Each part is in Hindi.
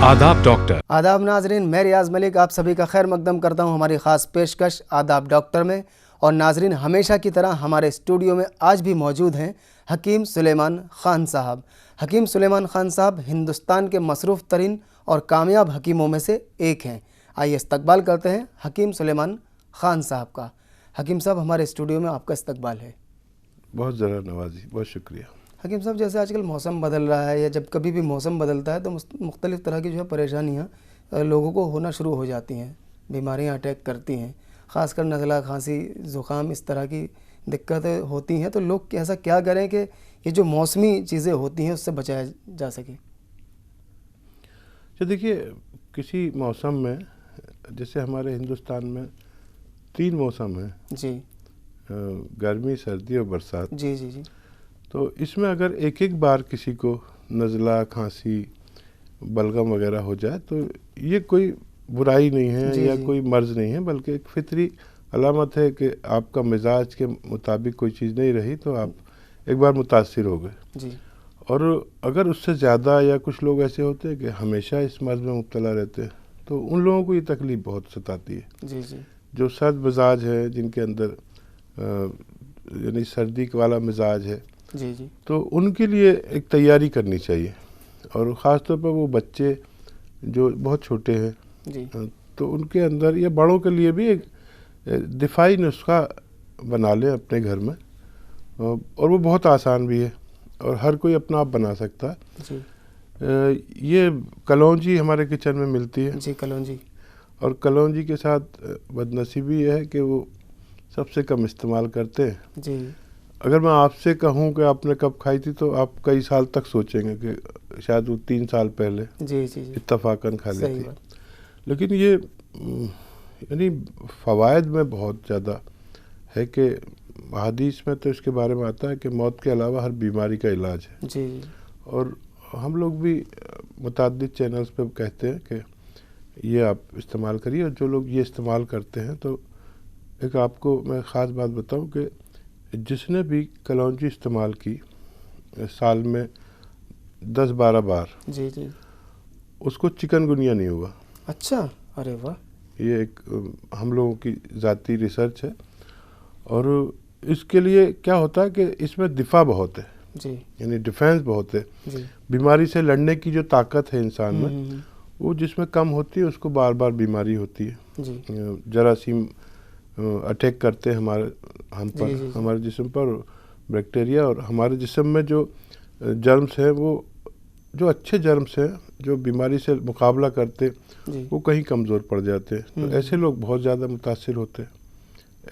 आदाब डॉक्टर। आदाब नाजरीन, मैं रियाज मलिक आप सभी का खैर मकदम करता हूं हमारी ख़ास पेशकश आदाब डॉक्टर में। और नाजरीन, हमेशा की तरह हमारे स्टूडियो में आज भी मौजूद हैं हकीम सुलेमान ख़ान साहब। हकीम सुलेमान ख़ान साहब हिंदुस्तान के मसरूफ़ तरीन और कामयाब हकीमों में से एक हैं। आइए इस्तकबाल करते हैं हकीम सुलेमान ख़ान साहब का। हकीम साहब, हमारे स्टूडियो में आपका इस्तकबाल है। बहुत ज़रा नवाजी, बहुत शुक्रिया। हकीम साहब, जैसे आजकल मौसम बदल रहा है या जब कभी भी मौसम बदलता है तो मुख्तलिफ़ तरह की जो है परेशानियाँ लोगों को होना शुरू हो जाती हैं, बीमारियाँ अटैक करती हैं, ख़ासकर नज़ला, खांसी, ज़ुकाम, इस तरह की दिक्कतें होती हैं। तो लोग ऐसा क्या करें कि ये जो मौसमी चीज़ें होती हैं उससे बचाया जा सके? तो देखिए, किसी मौसम में, जैसे हमारे हिंदुस्तान में 3 मौसम हैं जी, गर्मी, सर्दी और बरसात। जी जी जी। तो इसमें अगर एक एक बार किसी को नज़ला, खांसी, बलगम वगैरह हो जाए तो ये कोई बुराई नहीं है जी या जी। कोई मर्ज़ नहीं है, बल्कि एक फितरी अलामत है कि आपका मिजाज के मुताबिक कोई चीज़ नहीं रही तो आप एक बार मुतासिर हो गए। जी और अगर उससे ज़्यादा, या कुछ लोग ऐसे होते हैं कि हमेशा इस मर्ज़ में मुब्तला रहते हैं, तो उन लोगों को ये तकलीफ़ बहुत सताती है। जी जी। जो सर्द मिजाज है, जिनके अंदर यानी सर्दी वाला मिजाज है, जी जी। तो उनके लिए एक तैयारी करनी चाहिए। और ख़ास तौर पर वो बच्चे जो बहुत छोटे हैं, जी तो उनके अंदर, या बड़ों के लिए भी एक दिफाई नुस्खा बना लें अपने घर में। और वो बहुत आसान भी है और हर कोई अपना आप बना सकता है। जी। ये कलौंजी हमारे किचन में मिलती है। जी, कलौंजी। और कलौंजी के साथ बदनसीबी ये है कि वो सबसे कम इस्तेमाल करते हैं। जी अगर मैं आपसे कहूँ कि आपने कब खाई थी तो आप कई साल तक सोचेंगे कि शायद वो 3 साल पहले जी जी जी। इत्तफाकन खा ली सही थी। बात। लेकिन ये यानी फ़वाइद में बहुत ज़्यादा है कि हदीस में तो इसके बारे में आता है कि मौत के अलावा हर बीमारी का इलाज है। जी जी। और हम लोग भी मुतअद्दिद चैनल्स पे कहते हैं कि ये आप इस्तेमाल करिए। और जो लोग ये इस्तेमाल करते हैं, तो एक आपको मैं ख़ास बात बताऊं कि जिसने भी कलौंजी इस्तेमाल की साल में 10-12 बार, जी जी। उसको चिकनगुनिया नहीं हुआ। अच्छा, अरे वाह। ये एक हम लोगों की ज़ाती रिसर्च है। और इसके लिए क्या होता है कि इसमें दिफा बहुत है, जी यानी डिफेंस बहुत है। जी। बीमारी से लड़ने की जो ताकत है इंसान में, हम्म। वो जिसमें कम होती है उसको बार बार बीमारी होती है। जी जरासीम अटैक करते हैं हम पर, जी जी जी। हमारे जिस्म पर बैक्टीरिया। और हमारे जिस्म में जो जर्म्स हैं, वो जो अच्छे जर्म्स हैं जो बीमारी से मुकाबला करते, जी। वो कहीं कमज़ोर पड़ जाते हैं। तो ऐसे लोग बहुत ज़्यादा मुतासिर होते हैं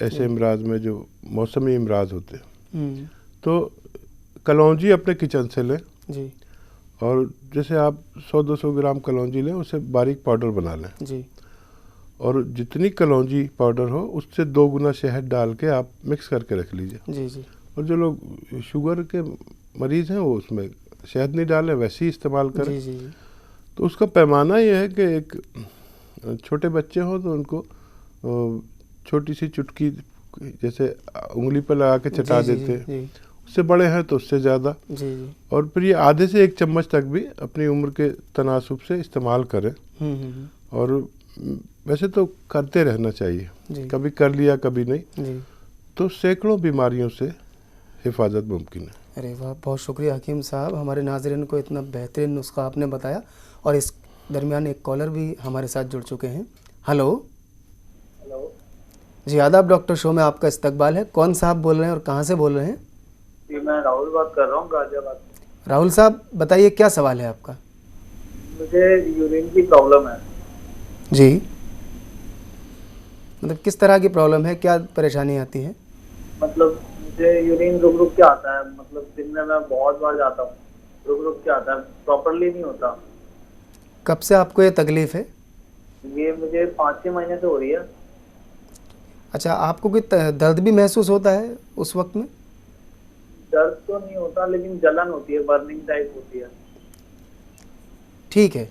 ऐसे इमराज में, जो मौसमी इमराज होते हैं। तो कलौंजी अपने किचन से लें, जी और जैसे आप 100-200 ग्राम कलौंजी लें, उसे बारीक पाउडर बना लें। जी। और जितनी कलौंजी पाउडर हो उससे 2 गुना शहद डाल के आप मिक्स करके रख लीजिए। जी जी। और जो लोग शुगर के मरीज़ हैं, वो उसमें शहद नहीं डालें, वैसे ही इस्तेमाल करें। जी जी जी। तो उसका पैमाना ये है कि एक छोटे बच्चे हों तो उनको छोटी सी चुटकी जैसे उंगली पर लगा के चटा जी, जी, देते। जी, उससे बड़े हैं तो उससे ज़्यादा। जी जी। और फिर ये आधे से 1 चम्मच तक भी अपनी उम्र के तनासुब से इस्तेमाल करें। और वैसे तो करते रहना चाहिए, जी कभी कर लिया कभी नहीं, जी। तो सैकड़ों बीमारियों से हिफाजत मुमकिन है। अरे वाह, बहुत शुक्रिया हकीम साहब, हमारे नाज़रीन को इतना बेहतरीन नुस्खा आपने बताया। और इस दरमियान एक कॉलर भी हमारे साथ जुड़ चुके हैं। हेलो। हेलो जी, आदाब डॉक्टर शो में आपका इस्तकबाल है। कौन साहब बोल रहे हैं और कहाँ से बोल रहे हैं? जी, मैं राहुल बात कर रहा हूँ गाजियाबाद से। राहुल साहब, बताइए क्या सवाल है आपका? मुझे यूरिन की प्रॉब्लम है। जी, मतलब किस तरह की प्रॉब्लम है, क्या परेशानी आती है? मतलब मुझे यूरिन रुक रुक के आता है, मतलब दिन में मैं बहुत बार जाता हूँ, रुक रुक के आता है, प्रॉपरली नहीं होता। कब से आपको ये तकलीफ़ है? ये मुझे 5-6 महीने से हो रही है। अच्छा, आपको कोई दर्द भी महसूस होता है उस वक्त में? दर्द तो नहीं होता, लेकिन जलन होती है, बर्निंग टाइप होती है। ठीक है।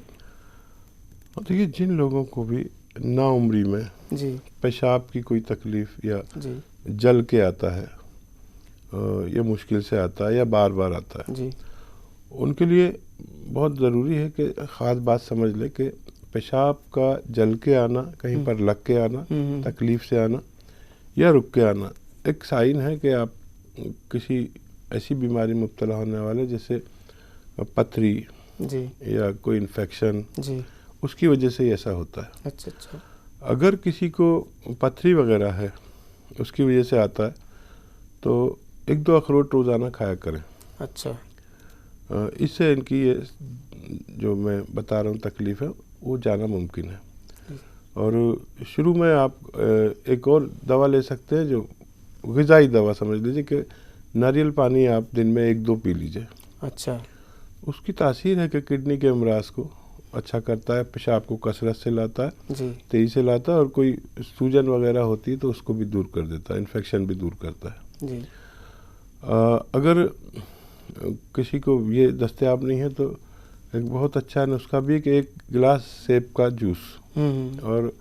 देखिए, जिन लोगों को भी नाउम्री में जी पेशाब की कोई तकलीफ़ या जी जल के आता है, या मुश्किल से आता है या बार बार आता है, जी। उनके लिए बहुत ज़रूरी है कि ख़ास बात समझ ले कि पेशाब का जल के आना, कहीं पर लग के आना, तकलीफ़ से आना या रुक के आना एक साइन है कि आप किसी ऐसी बीमारी में मुब्तला होने वाले, जैसे पथरी जी या कोई इन्फेक्शन, जी। उसकी वजह से ही ऐसा होता है। अच्छा अच्छा। अगर किसी को पथरी वगैरह है, उसकी वजह से आता है, तो 1-2 अखरोट रोज़ाना खाया करें। अच्छा। इससे इनकी ये जो मैं बता रहा हूँ तकलीफ़ है वो जाना मुमकिन है। और शुरू में आप एक और दवा ले सकते हैं, जो ग़िज़ाई दवा समझ लीजिए कि नारियल पानी आप दिन में 1-2 पी लीजिए। अच्छा। उसकी तासीर है कि किडनी के अमराज को अच्छा करता है, पेशाब को कसरत से लाता है, जी तेज़ी से लाता है, और कोई सूजन वगैरह होती है तो उसको भी दूर कर देता है, इन्फेक्शन भी दूर करता है। जी। अगर किसी को ये दस्तयाब नहीं है तो एक बहुत अच्छा नुस्खा भी है कि 1 गिलास सेब का जूस और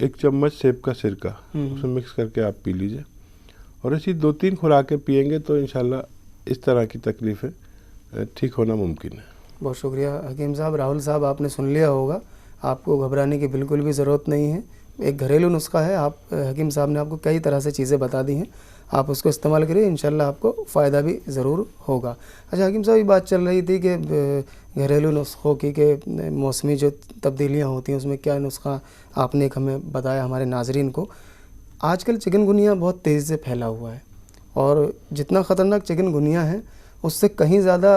1 चम्मच सेब का सिरका उसमें मिक्स करके आप पी लीजिए, और ऐसी 2-3 खुराकें पिएंगे तो इंशाल्लाह इस तरह की तकलीफ़ें ठीक होना मुमकिन है। बहुत शुक्रिया हकीम साहब। राहुल साहब, आपने सुन लिया होगा, आपको घबराने की बिल्कुल भी ज़रूरत नहीं है। एक घरेलू नुस्खा है, आप हकीम साहब ने आपको कई तरह से चीज़ें बता दी हैं, आप उसको इस्तेमाल करिए, इंशाल्लाह आपको फ़ायदा भी ज़रूर होगा। अच्छा हकीम साहब, ये बात चल रही थी कि घरेलू नुस्खों की कि मौसमी जो तब्दीलियाँ होती हैं उसमें क्या नुस्खा आपने एक हमें बताया हमारे नाजरीन को। आजकल चिकनगुनिया बहुत तेज़ी से फैला हुआ है, और जितना ख़तरनाक चिकनगुनिया है उससे कहीं ज़्यादा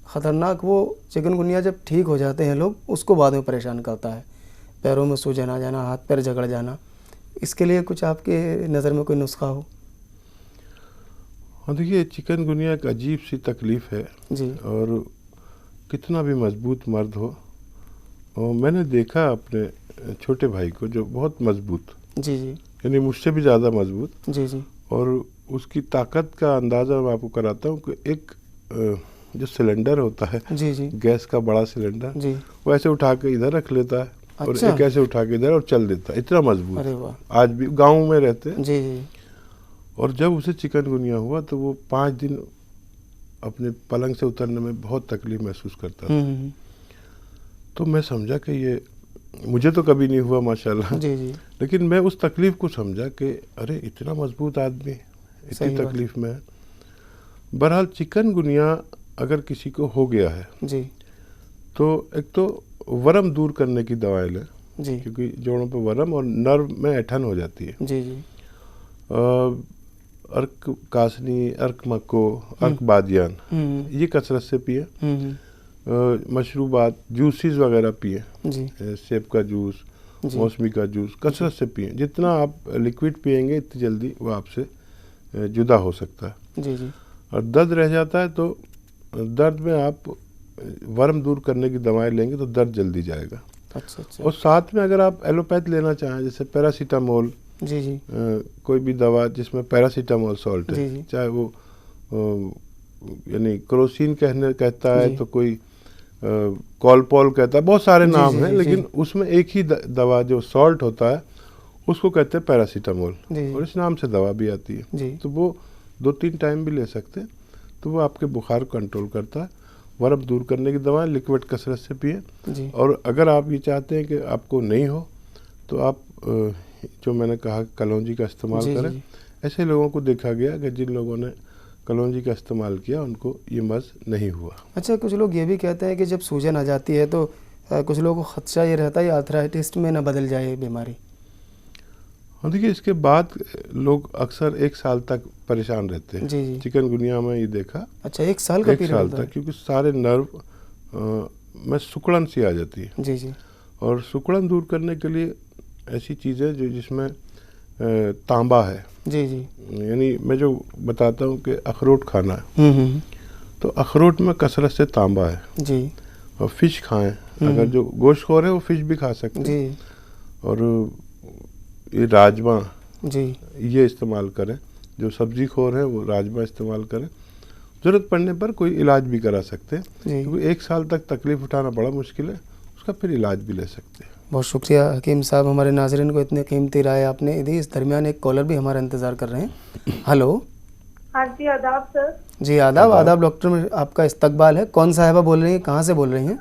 ख़तरनाक वो चिकनगुनिया जब ठीक हो जाते हैं लोग, उसको बाद में परेशान करता है, पैरों में सूजन आ जाना, हाथ पैर जकड़ जाना। इसके लिए कुछ आपके नज़र में कोई नुस्खा हो? हाँ देखिए, चिकनगुनिया एक अजीब सी तकलीफ़ है जी। और कितना भी मजबूत मर्द हो, और मैंने देखा अपने छोटे भाई को जो बहुत मजबूत, जी जी। यानी मुझसे भी ज़्यादा मजबूत, जी जी। और उसकी ताकत का अंदाज़ा मैं आपको कराता हूँ कि एक जो सिलेंडर होता है, जी जी। गैस का बड़ा सिलेंडर, जी। वो ऐसे उठा के इधर रख लेता है, और अच्छा। एक ऐसे उठा के इधर, और चल देता है, इतना मजबूत। अरे वाह। आज भी गाँव में रहते हैं। जी जी। और जब उसे चिकनगुनिया हुआ तो वो 5 दिन अपने पलंग से उतरने में बहुत तकलीफ महसूस करता था। तो मैं समझा कि ये मुझे तो कभी नहीं हुआ माशाल्लाह, जी जी। लेकिन मैं उस तकलीफ़ को समझा कि अरे इतना मजबूत आदमी इतनी सही बात। तकलीफ़ में है। बहरहाल चिकनगुनिया अगर किसी को हो गया है जी तो एक तो वर्म दूर करने की दवाएं लें, जी। क्योंकि जोड़ों पे वर्म और नर्व में ऐठन हो जाती है। जी जी। अर्क कासनी, अर्क मक्को, अर्क बादियान, ये कसरत से पिए। मशरूबात, जूसेस वगैरह पिए, जी सेब का जूस, जी। मौसमी का जूस, कसरत से पिए। जितना आप लिक्विड पिएंगे इतनी जल्दी वो आपसे जुदा हो सकता है। जी जी। और दर्द रह जाता है तो दर्द में आप वर्म दूर करने की दवाएं लेंगे तो दर्द जल्दी जाएगा। अच्छा अच्छा। और साथ में अगर आप एलोपैथ लेना चाहें, जैसे पैरासीटामोल, जी जी। कोई भी दवा जिसमें पैरासीटामोल सॉल्ट जी है, जी। चाहे वो यानी क्रोसिन कहता है, जी। तो कोई कॉलपॉल कहता है, बहुत सारे जी, नाम जी, हैं, जी, लेकिन जी। उसमें एक ही दवा जो सॉल्ट होता है उसको कहते हैं पैरासीटामोल, जी। और इस नाम से दवा भी आती है। जी। तो वो 2-3 टाइम भी ले सकते हैं, तो वो आपके बुखार को कंट्रोल करता है। वर्म दूर करने की दवाएं लिक्विड कसरत से पिए। जी। और अगर आप ये चाहते हैं कि आपको नहीं हो तो आप जो मैंने कहा कलौंजी का इस्तेमाल जी, करें। जी। ऐसे लोगों को देखा गया कि जिन लोगों ने कलौंजी का इस्तेमाल किया उनको ये मर्ज़ नहीं हुआ। अच्छा, कुछ लोग ये भी कहते हैं कि जब सूजन आ जाती है तो कुछ लोगों को खदशा ये रहता है आर्थराइटिस में ना बदल जाए ये बीमारी। हाँ देखिए, इसके बाद लोग अक्सर 1 साल तक परेशान रहते हैं। जी जी। चिकनगुनिया में ये देखा, अच्छा, 1 साल का 1 पीरियड साल होता है? तक, क्योंकि सारे नर्व में सिकुड़न सी आ जाती है। जी जी। और सिकुड़न दूर करने के लिए ऐसी चीज़ें जो जिसमें तांबा है, जी जी। यानी मैं जो बताता हूँ कि अखरोट खाना है, तो अखरोट में कसरत से तांबा है। जी और फिश खाएं, अगर जो गोश्तखोर है वो फिश भी खा सकते हैं। जी। और ये राजमा, जी ये इस्तेमाल करें। जो सब्जी खोर है वो राजमा इस्तेमाल करें। ज़रूरत पड़ने पर कोई इलाज भी करा सकते हैं, जी। क्योंकि 1 साल तक तकलीफ़ उठाना बड़ा मुश्किल है, उसका फिर इलाज भी ले सकते हैं। बहुत शुक्रिया हकीम साहब, हमारे नाज़रीन को इतने कीमती राय आपने दी। इस दरमियान एक कॉलर भी हमारा इंतज़ार कर रहे हैं। हेलो। हाँ जी, आदाब सर। जी आदाब आदाब डॉक्टर में आपका इस्तकबाल है। कौन साहिबा बोल रही हैं, कहाँ से बोल रही हैं?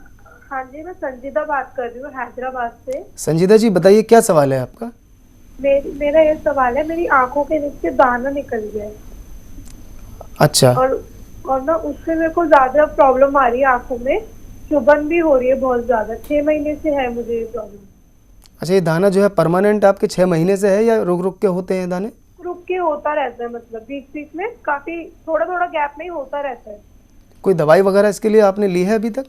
हाँ जी, मैं संजीदा बात कर रही हूँ हैदराबाद से। संजीदा जी बताइए क्या सवाल है आपका? मेरा ये सवाल है, मेरी आंखों के नीचे दाना निकल गया है अच्छा और ना उससे मेरे को ज्यादा प्रॉब्लम आ रही है आंखों में, चुभन भी हो रही है बहुत ज्यादा। 6 महीने से है मुझे ये प्रॉब्लम। अच्छा, ये दाना जो है परमानेंट आपके 6 महीने से है या रुक रुक के होते हैं दाने? रुक के होता रहता है, मतलब बीच बीच में काफी थोड़ा थोड़ा गैप में ही होता रहता है। कोई दवाई वगैरह इसके लिए आपने ली है अभी तक?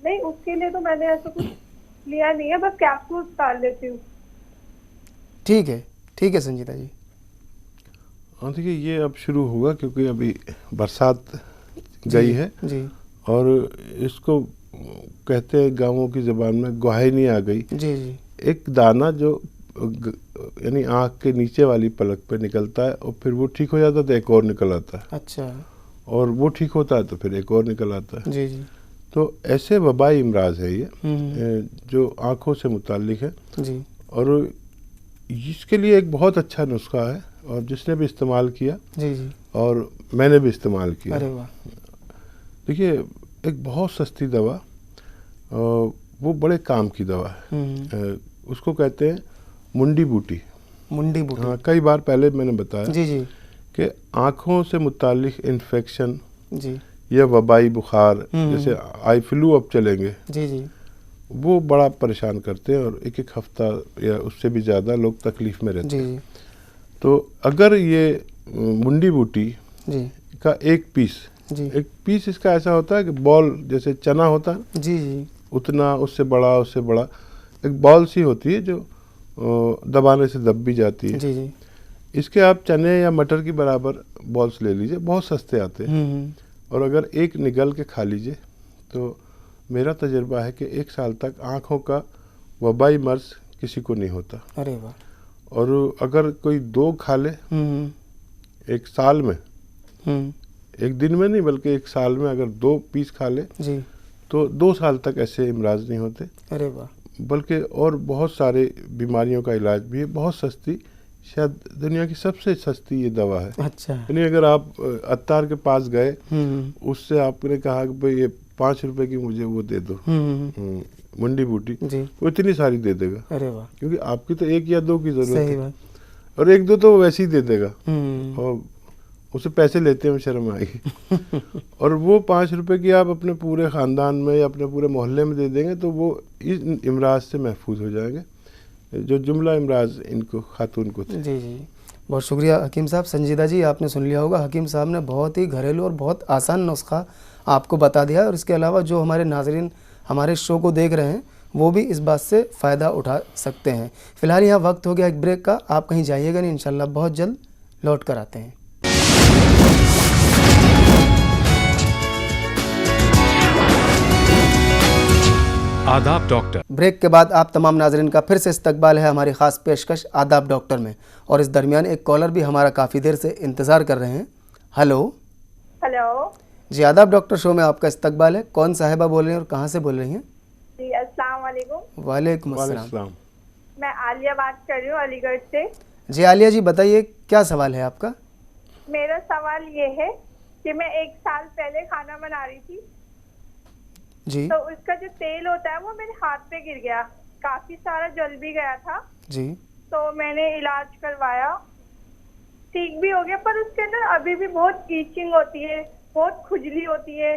नहीं, उसके लिए तो मैंने ऐसा कुछ लिया नहीं है, बस कैप्सूल्स डाल लेती हूँ। ठीक है संजीदा जी। हाँ देखिए, ये अब शुरू होगा क्योंकि अभी बरसात गई है जी और इसको कहते हैं गाँवों की ज़बान में गुहाइनी आ गई। जी जी एक दाना जो यानी आँख के नीचे वाली पलक पे निकलता है और फिर वो ठीक हो जाता है तो एक और निकल आता है, अच्छा और वो ठीक होता है तो फिर एक और निकल आता है। जी जी तो ऐसे वबाई इमराज है ये जो आँखों से मुताल्लिक है, जी और इसके लिए एक बहुत अच्छा नुस्खा है और जिसने भी इस्तेमाल किया जी जी और मैंने भी इस्तेमाल किया। अरे वाह। देखिए, एक बहुत सस्ती दवा, वो बड़े काम की दवा है। उसको कहते हैं मुंडी बूटी। मुंडी बूटी। हाँ, कई बार पहले मैंने बताया जी जी कि आँखों से मुताल्लिक इन्फेक्शन जी या वबाई बुखार, जैसे आई फ्लू अब चलेंगे, जी जी वो बड़ा परेशान करते हैं और एक एक हफ्ता या उससे भी ज़्यादा लोग तकलीफ़ में रहते जी हैं। जी तो अगर ये मुंडी बूटी जी का एक पीस इसका ऐसा होता है कि बॉल जैसे चना होता है जी जी उतना, उससे बड़ा एक बॉल सी होती है जो दबाने से दब भी जाती है। जी जी इसके आप चने या मटर की बराबर बॉल्स ले लीजिए, बहुत सस्ते आते हैं, और अगर एक निगल के खा लीजिए तो मेरा तजुर्बा है कि 1 साल तक आँखों का वबाई मर्ज किसी को नहीं होता। अरे वाह। और अगर कोई 2 खा ले 1 साल में, एक दिन में नहीं बल्कि 1 साल में अगर 2 पीस खा ले जी तो 2 साल तक ऐसे इमराज नहीं होते। अरे वाह। बल्कि और बहुत सारे बीमारियों का इलाज भी है, बहुत सस्ती, शायद दुनिया की सबसे सस्ती ये दवा है। अच्छा। यानी अगर आप अत्तार के पास गए, उससे आपने कहा कि भाई ये 5 रुपए की मुझे वो दे दो मुंडी बूटी, जी वो इतनी सारी दे देगा। अरे वाह। क्योंकि आपकी तो 1 या 2 की जरूरत सही है, बात। और 1-2 तो वो वैसे ही दे देगा और उसे पैसे लेते हैं, शर्म आएगी। और वो 5 रुपए की आप अपने पूरे ख़ानदान में या अपने पूरे मोहल्ले में दे देंगे तो वो इस इमराज से महफूज हो जाएंगे जो जुमला इमराज इनको खातून को थे। जी जी, बहुत शुक्रिया हकीम साहब। संजीदा जी, आपने सुन लिया होगा, हकीम साहब ने बहुत ही घरेलू और बहुत आसान नुस्खा आपको बता दिया है, और इसके अलावा जो हमारे नाजरीन हमारे शो को देख रहे हैं वो भी इस बात से फ़ायदा उठा सकते हैं। फ़िलहाल यहाँ वक्त हो गया एक ब्रेक का, आप कहीं जाइएगा नहीं, इंशाल्लाह बहुत जल्द लौट कर आते हैं। आदाब डॉक्टर। ब्रेक के बाद आप तमाम नाजरीन का फिर से इस्तकबाल है हमारी ख़ास पेशकश आदाब डॉक्टर में, और इस दरमियान एक कॉलर भी हमारा काफ़ी देर से इंतज़ार कर रहे हैं। हेलो। हेलो जी आदाब डॉक्टर शो में आपका इस्तकबाल है। कौन साहिबा बोल रही हैं और कहाँ से बोल रही हैं? जी, अस्सलाम वालेकुम। वालेकुम वालेकुम अस्सलाम। अस्सलाम। मैं आलिया बात कर रही हूँ अलीगढ़ से। जी आलिया जी बताइए क्या सवाल है आपका? मेरा सवाल ये है कि मैं 1 साल पहले खाना बना रही थी, जी तो उसका जो तेल होता है वो मेरे हाथ पे गिर गया, काफी सारा जल भी गया था। जी तो मैंने इलाज करवाया, ठीक भी हो गया, पर उसके अंदर अभी भी बहुत ईचिंग होती है, बहुत खुजली होती है,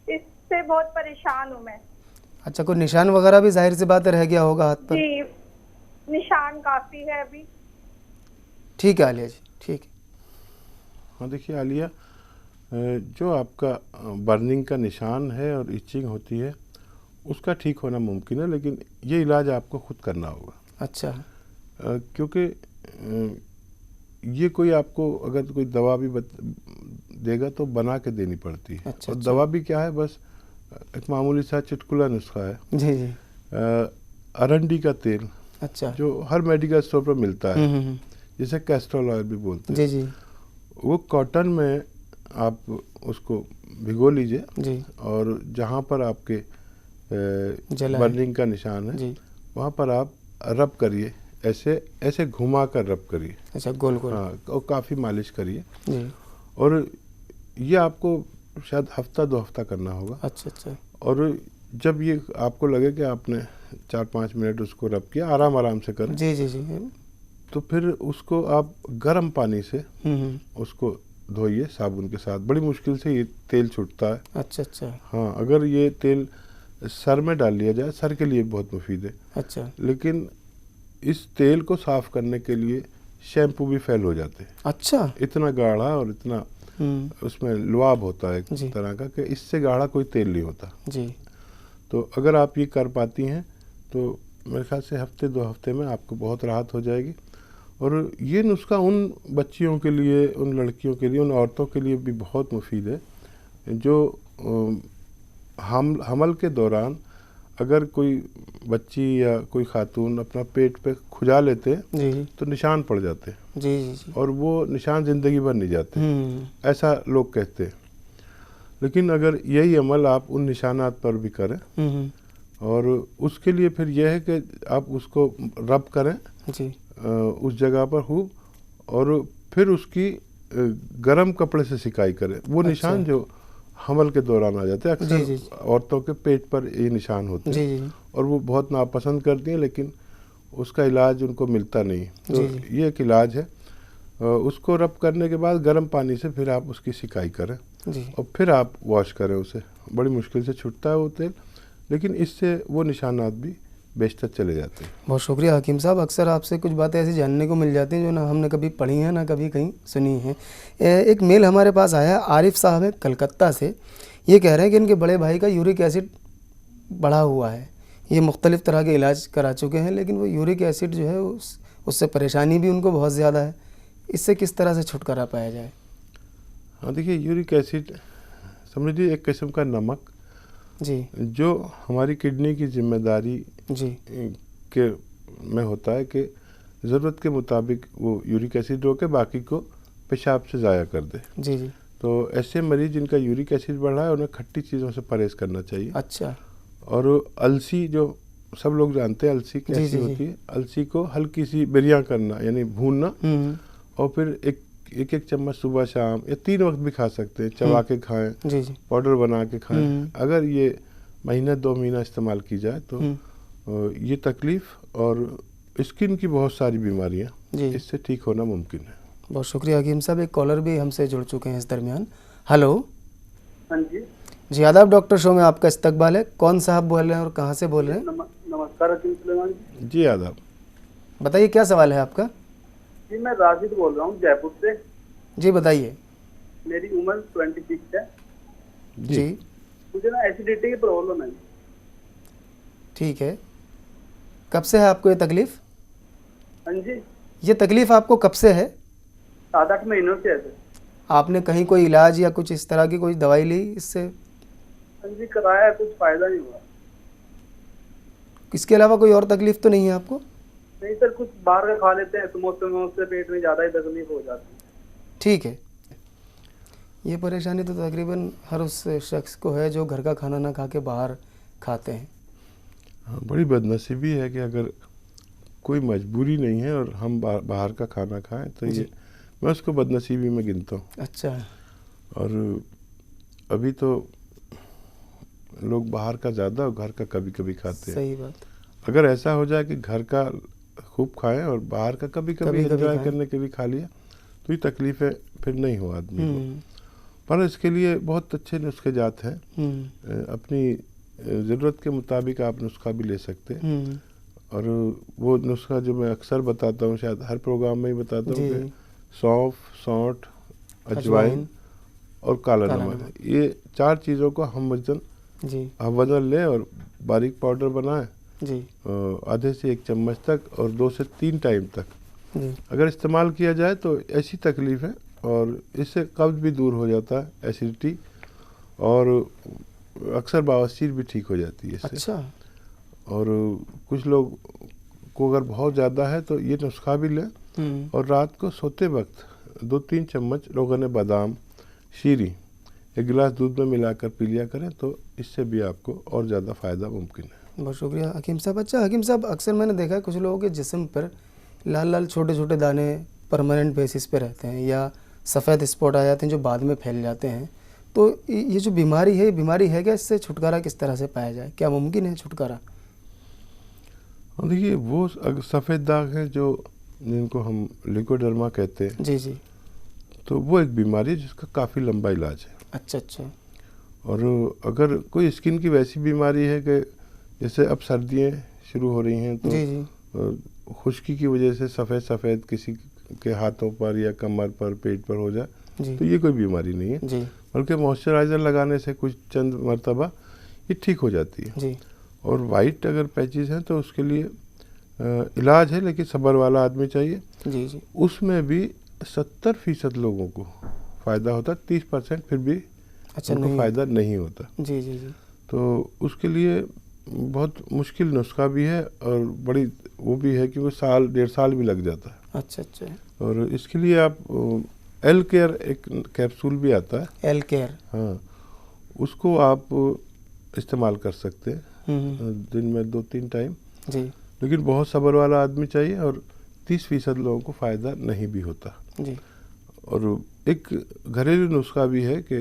इससे बहुत परेशान हूँ मैं। अच्छा, कोई निशान वगैरह भी जाहिर सी बात है रह गया होगा हाथ पर? जी, निशान काफी है अभी। ठीक है आलिया जी, ठीक है। हाँ देखिए आलिया, जो आपका बर्निंग का निशान है और इचिंग होती है उसका ठीक होना मुमकिन है, लेकिन ये इलाज आपको खुद करना होगा। अच्छा। क्योंकि ये कोई आपको अगर कोई दवा भी देगा तो बना के देनी पड़ती है। अच्छा, और अच्छा। दवा भी क्या है, बस एक मामूली सा चुटकुला नुस्खा है। जी जी। अरंडी का तेल, अच्छा। जो हर मेडिकल स्टोर पर मिलता है, हम्म। जिसे कैस्ट्रोल ऑयल भी बोलते हैं। जी जी वो कॉटन में आप उसको भिगो लीजिए, जी। और जहाँ पर आपके जला है। बर्निंग का निशान है जी। वहाँ पर आप रब करिए, ऐसे ऐसे घुमा कर रब करिए। अच्छा, गोल गोल। हाँ, और काफ़ी मालिश करिए। जी और ये आपको शायद हफ्ता 2 हफ्ता करना होगा। अच्छा। और जब ये आपको लगे कि आपने 4-5 मिनट उसको रब किया, आराम आराम से करें, जी। तो फिर उसको आप गर्म पानी से उसको धोइए साबुन के साथ। बड़ी मुश्किल से ये तेल छूटता है। अच्छा। हाँ, अगर ये तेल सर में डाल लिया जाए, सर के लिए बहुत मुफीद है। अच्छा। लेकिन इस तेल को साफ करने के लिए शैम्पू भी फेल हो जाते हैं। अच्छा। इतना गाढ़ा और इतना उसमें लुआब होता है एक तरह का कि इससे गाढ़ा कोई तेल नहीं होता जी। तो अगर आप ये कर पाती हैं तो मेरे ख्याल से हफ्ते 2 हफ्ते में आपको बहुत राहत हो जाएगी। और ये नुस्खा उन बच्चियों के लिए, उन लड़कियों के लिए, उन औरतों के लिए भी बहुत मुफीद है जो हमल के दौरान अगर कोई बच्ची या कोई खातून अपना पेट पे खुजा लेते हैं जी। तो निशान पड़ जाते हैं जी। और वो निशान ज़िंदगी भर नहीं जाते, ऐसा लोग कहते हैं। लेकिन अगर यही अमल आप उन निशानात पर भी करें और उसके लिए फिर यह है कि आप उसको रब करें जी। उस जगह पर खूब, और फिर उसकी गर्म कपड़े से सिकाई करें। वो निशान जो हमल के दौरान आ जाते हैं, अक्सर औरतों के पेट पर ये निशान होते हैं जी। और वो बहुत नापसंद करती हैं, लेकिन उसका इलाज उनको मिलता नहीं। तो ये एक इलाज है। उसको रब करने के बाद गर्म पानी से फिर आप उसकी सिकाई करें जी। और फिर आप वॉश करें उसे। बड़ी मुश्किल से छूटता है वो तेल, लेकिन इससे वो निशानात भी बेशतर चले जाते हैं। बहुत शुक्रिया हकीम साहब। अक्सर आपसे कुछ बातें ऐसी जानने को मिल जाती हैं जो ना हमने कभी पढ़ी हैं ना कभी कहीं सुनी हैं। एक मेल हमारे पास आया, आरिफ साहब है कलकत्ता से। ये कह रहे हैं कि इनके बड़े भाई का यूरिक एसिड बढ़ा हुआ है। ये मुख्तलिफ़ तरह के इलाज करा चुके हैं, लेकिन वो यूरिक एसिड जो है उससे परेशानी भी उनको बहुत ज़्यादा है। इससे किस तरह से छुटकारा पाया जाए? हाँ, देखिए, यूरिक एसिड समझ लीजिए एक किस्म का नमक जी, जो हमारी किडनी की जिम्मेदारी जी के में होता है कि ज़रूरत के मुताबिक वो यूरिक एसिड रोके, बाकी को पेशाब से ज़ाया कर दे। जी जी। तो ऐसे मरीज़ जिनका यूरिक एसिड बढ़ रहा है उन्हें खट्टी चीज़ों से परहेज़ करना चाहिए। अच्छा। और अलसी, जो सब लोग जानते हैं अलसी कैसी होती है, अलसी को हल्की सी बिरियाँ करना, यानी भूनना, और फिर एक चम्मच सुबह शाम या 3 वक्त भी खा सकते हैं, चबा के खाएं, जी जी। पाउडर बना के खाएं। अगर ये महीना 2 महीना इस्तेमाल की जाए तो ये तकलीफ़ और स्किन की बहुत सारी बीमारियां इससे ठीक होना मुमकिन है। बहुत शुक्रिया हकीम साहब। एक कॉलर भी हमसे जुड़ चुके हैं इस दरमियान। हेलो। हाँ जी। जी, आदाब डॉक्टर शो में आपका इस्तकबाल है। कौन साहब बोल रहे हैं और कहाँ से बोल रहे हैं? नमस्कार हकीम सुलेमान जी। जी आदाब। बताइए क्या सवाल है आपका? जी, मैं राशिद बोल रहा हूँ जयपुर से। जी बताइए। मेरी उम्र 26 है जी। मुझे ना एसिडिटी की प्रॉब्लम है। ठीक है, कब से है आपको ये तकलीफ? हाँ जी, ये तकलीफ आपको कब से है? 7-8 महीनों से है सर। आपने कहीं कोई इलाज या कुछ इस तरह की कोई दवाई ली इससे? हाँ जी, कराया है, कुछ फायदा नहीं हुआ। इसके अलावा कोई और तकलीफ तो नहीं है आपको? नहीं सर, कुछ बाहर का खा लेते हैं समोसे पेट में ज़्यादा ही तकलीफ हो जाती है। ठीक है, ये परेशानी तो तकरीबन हर उस शख्स को है जो घर का खाना ना खा के बाहर खाते हैं। हाँ, बड़ी बदनसीबी है कि अगर कोई मजबूरी नहीं है और हम बाहर का खाना खाएं तो ये मैं उसको बदनसीबी में गिनता हूँ। अच्छा। और अभी तो लोग बाहर का ज़्यादा और घर का कभी कभी खाते हैं। सही बात। अगर ऐसा हो जाए कि घर का खूब खाएं और बाहर का कभी कभी एंजॉय करने के लिए खा लिया तो ये तकलीफ़ें फिर नहीं हो आदमी को। पर इसके लिए बहुत अच्छे नुस्खे जात हैं। अपनी ज़रूरत के मुताबिक आप नुस्खा भी ले सकते हैं। और वो नुस्खा जो मैं अक्सर बताता हूँ, शायद हर प्रोग्राम में ही बताता हूँ कि सौंफ, सौंठ, अजवाइन और काला नमक, ये 4 चीज़ों को हम वज़न लें और बारीक पाउडर बनाएं जी। आधे से 1 चम्मच तक और 2 से 3 टाइम तक अगर इस्तेमाल किया जाए तो ऐसी तकलीफ़ है और इससे कब्ज़ भी दूर हो जाता है, एसिडिटी, और अक्सर बवासीर भी ठीक हो जाती है इससे। अच्छा। और कुछ लोग को अगर बहुत ज़्यादा है तो ये नुस्खा भी लें और रात को सोते वक्त 2-3 चम्मच रोगन बादाम, शीरी 1 गिलास दूध में मिलाकर पी लिया करें तो इससे भी आपको और ज़्यादा फ़ायदा मुमकिन है। बहुत शुक्रिया हकीम साहब। अच्छा हकीम साहब, अक्सर मैंने देखा है कुछ लोगों के जिस्म पर लाल लाल छोटे छोटे दाने परमानेंट बेसिस पे रहते हैं, या सफ़ेद स्पॉट आ जाते हैं जो बाद में फैल जाते हैं। तो ये जो बीमारी है, ये बीमारी है क्या? इससे छुटकारा किस तरह से पाया जाए? क्या मुमकिन है छुटकारा? और देखिए वो सफ़ेद दाग हैं जो जिनको हम लिकोडर्मा कहते हैं, जी जी। तो वो एक बीमारी है जिसका काफ़ी लंबा इलाज है। अच्छा अच्छा। और अगर कोई स्किन की वैसी बीमारी है कि जैसे अब सर्दियाँ शुरू हो रही हैं, तो जी जी। खुश्की की वजह से सफ़ेद सफ़ेद किसी के हाथों पर या कमर पर, पेट पर हो जाए, जी तो ये कोई बीमारी नहीं है, जी बल्कि मॉइस्चराइज़र लगाने से कुछ चंद मरतबा ये ठीक हो जाती है। जी। और वाइट अगर पैचेस हैं तो उसके लिए इलाज है, लेकिन सब्र वाला आदमी चाहिए। जी जी। उसमें भी 70% लोगों को फ़ायदा होता है, 30% फिर भी अच्छा, उनको नहीं फ़ायदा नहीं होता। जी जी जी। तो उसके लिए बहुत मुश्किल नुस्खा भी है और बड़ी वो भी है, क्योंकि साल 1.5 साल भी लग जाता है। अच्छा अच्छा। और इसके लिए आप एल केयर एक कैप्सूल भी आता है, एल केयर। हाँ, उसको आप इस्तेमाल कर सकते हैं दिन में 2-3 टाइम। जी लेकिन बहुत सब्र वाला आदमी चाहिए, और 30% लोगों को फ़ायदा नहीं भी होता। जी। और एक घरेलू नुस्खा भी है कि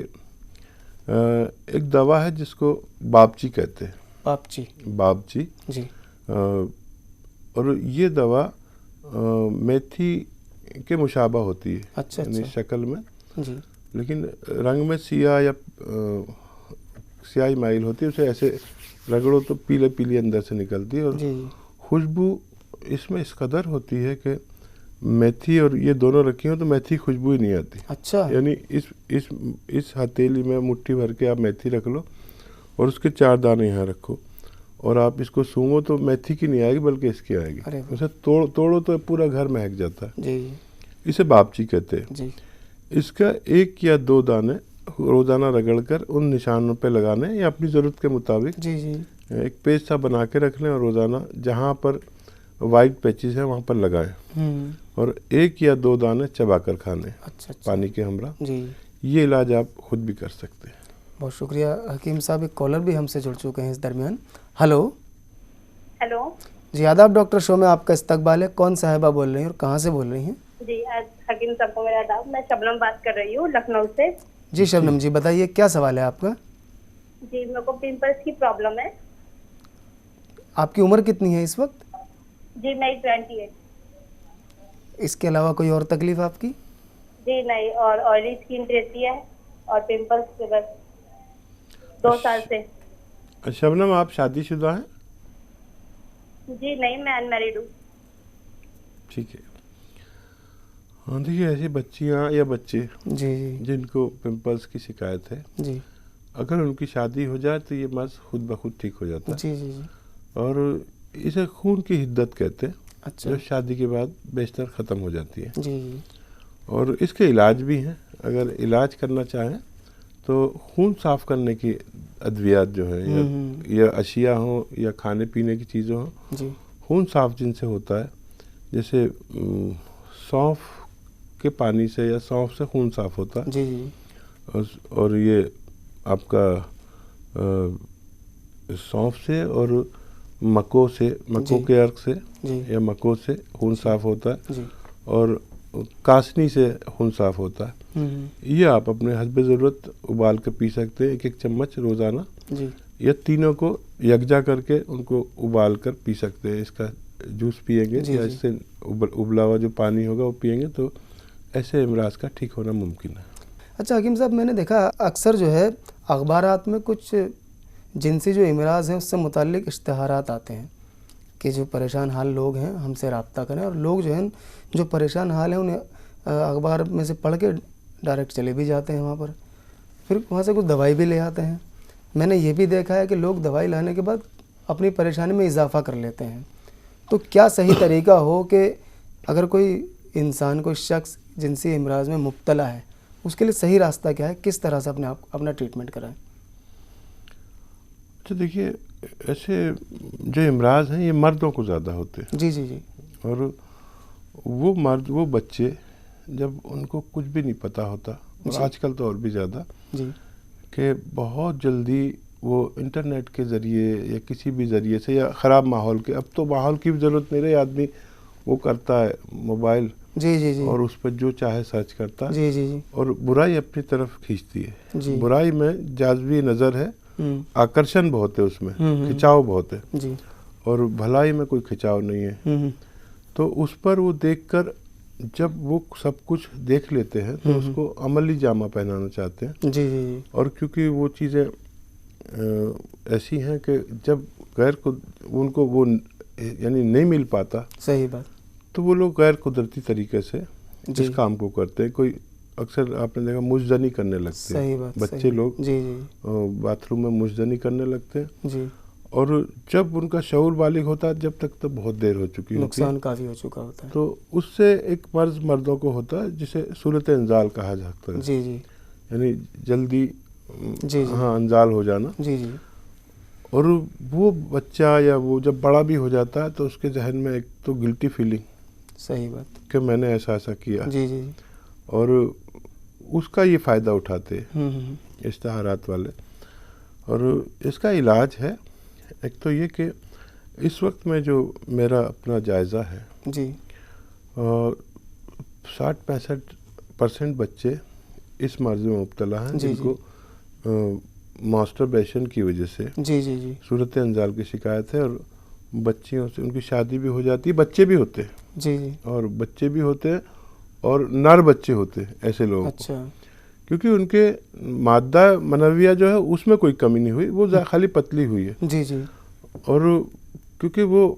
एक दवा है जिसको बाबची कहते हैं, पापची। बाबची। जी। और ये दवा मेथी के मुशाबा होती है, अच्छा यानी अच्छा। शक्ल में, जी लेकिन रंग में सियाह या स्याही माइल होती है। उसे ऐसे रगड़ो तो पीले पीली अंदर से निकलती है, और जी जी। खुशबू इसमें इस कदर होती है कि मेथी और ये दोनों रखी हो तो मेथी खुशबू ही नहीं आती। अच्छा। यानी इस हथेली में मुट्ठी भर के आप मेथी रख लो और उसके 4 दाने यहाँ रखो, और आप इसको सूंघो तो मेथी की नहीं आएगी बल्कि इसकी आएगी। अरे वाह। उसे तोड़ो तो पूरा घर महक जाता है। जी जी इसे बाबची कहते हैं। जी। इसका 1 या 2 दाने रोज़ाना रगड़कर उन निशानों पे लगाने, या अपनी ज़रूरत के मुताबिक जी जी। एक पेस्ट सा बना के रख लें, और रोज़ाना जहाँ पर वाइट पैचेस हैं वहाँ पर लगाएं, और 1 या 2 दाने चबा कर खाने, अच्छा अच्छा। पानी के हमरा। जी। ये इलाज आप खुद भी कर सकते हैं। बहुत शुक्रिया हकीम साहब। एक कॉलर भी हमसे जुड़ चुके हैं इस दरमियान। हेलो। हेलो जी, आदाब डॉक्टर शो में आपका इस्तकबाल है। कौन साहिबा बोल रही हैं और कहाँ से बोल रही हैं? जी, आज हकीम साहब को मेरा आदाब। मैं शबनम बात कर रही हूँ लखनऊ से। जी शबनम जी, बताइए क्या सवाल है आपका? जी, मेरे को पिंपल्स की प्रॉब्लम है। आपकी उम्र कितनी है इस वक्त? जी नहीं, 28। इसके अलावा कोई और तकलीफ आपकी? जी नहीं, और ऑयली स्किन रहती है और पिंपल्स से बस 2 साल से। शबनम, आप शादीशुदा हैं? जी नहीं, मैं अनमैरिड हूँ। ठीक है। हाँ, देखिए ऐसी बच्चियाँ या बच्चे जी जी जिनको पिंपल्स की शिकायत है, जी अगर उनकी शादी हो जाए तो ये मर्ज खुद ब खुद ठीक हो जाता है। जी जी जी। और इसे खून की हिद्दत कहते हैं, अच्छा। जो शादी के बाद बेशतर ख़त्म हो जाती है। जी जी। और इसके इलाज भी हैं। अगर इलाज करना चाहें तो खून साफ़ करने की अद्वियात जो है, या अशिया हो या खाने पीने की चीज़ें हों, जी खून साफ़ जिनसे होता है, जैसे सौंफ के पानी से या सौंफ से खून साफ़ होता है। जी जी। और ये आपका सौंफ से और मको के अर्क से जी या मको से खून साफ़ होता है। जी। और कासनी से खून साफ़ होता है। ये आप अपने हस्बे ज़रूरत उबाल के पी सकते हैं, 1-1 चम्मच रोज़ाना, जी। या तीनों को यकजा करके उनको उबाल कर पी सकते हैं। इसका जूस पिएंगे या इससे उबला हुआ जो पानी होगा वो पिएंगे तो ऐसे इमराज का ठीक होना मुमकिन है। अच्छा हकीम साहब, मैंने देखा अक्सर जो है अखबारात में कुछ जिनसी जो इमराज हैं उससे मुताल्लिक इश्तहारात आते हैं कि जो परेशान हाल लोग हैं हमसे रब्ता करें, और लोग जो हैं जो परेशान हाल हैं उन्हें अखबार में से पढ़ के डायरेक्ट चले भी जाते हैं वहाँ पर, फिर वहाँ से कुछ दवाई भी ले आते हैं। मैंने ये भी देखा है कि लोग दवाई लाने के बाद अपनी परेशानी में इजाफा कर लेते हैं। तो क्या सही तरीका हो कि अगर कोई इंसान, कोई शख्स जिनसी इमराज में मुब्तला है, उसके लिए सही रास्ता क्या है, किस तरह से अपना ट्रीटमेंट कराएं? तो देखिए, ऐसे जो इमराज हैं ये मर्दों को ज़्यादा होते हैं। जी जी जी। और वो बच्चे जब उनको कुछ भी नहीं पता होता, और आजकल तो और भी ज़्यादा, जी। कि बहुत जल्दी वो इंटरनेट के ज़रिए या किसी भी ज़रिए से, या ख़राब माहौल के, अब तो माहौल की भी ज़रूरत नहीं रही, आदमी वो करता है मोबाइल जी जी जी और उस पर जो चाहे सर्च करता है, जी जी जी और बुराई अपनी तरफ खींचती है। जी बुराई में जाज़बी नज़र है, आकर्षण बहुत है उसमें, खिंचाव बहुत है, जी और भलाई में कोई खिंचाव नहीं है। तो उस पर वो देखकर जब वो सब कुछ देख लेते हैं तो उसको अमली जामा पहनाना चाहते हैं। जी जी जी और क्योंकि वो चीज़ें ऐसी हैं कि जब गैर को उनको वो यानी नहीं मिल पाता, सही बात। तो वो लोग गैर कुदरती तरीके से जी इस काम को करते हैं। कोई अक्सर आपने देखा मुजजनी करने लगते सही हैं बात। बच्चे सही। लोग, जी जी बाथरूम में मुजजनी करने लगते हैं। जी और जब उनका शऊर बालिग होता है, जब तक तो बहुत देर हो चुकी होती है, नुकसान काफ़ी हो चुका होता है। तो उससे एक मर्ज मर्दों को होता है जिसे सूरत इंजाल कहा जाता है। जी जी यानी जल्दी जी जी हाँ इंजाल हो जाना। जी जी और वो बच्चा या वो जब बड़ा भी हो जाता है तो उसके जहन में एक तो गिल्टी फीलिंग सही बात। कि मैंने ऐसा ऐसा किया, जी जी और उसका ये फ़ायदा उठाते हैं हम्म। इश्तहारात वाले। और इसका इलाज है, एक तो ये कि इस वक्त में जो मेरा अपना जायज़ा है, जी 60-65% बच्चे इस मर्ज़ में मुब्तला हैं जी, जिनको मास्टरबेशन की वजह से जी जी जी सूरत अंजाल की शिकायत है। और बच्चियों से उनकी शादी भी हो जाती है, बच्चे भी होते हैं, जी जी और बच्चे भी होते हैं, और नर बच्चे होते हैं ऐसे लोगों को, अच्छा क्योंकि उनके मादा मनविया जो है उसमें कोई कमी नहीं हुई, वो खाली पतली हुई है। जी जी और क्योंकि वो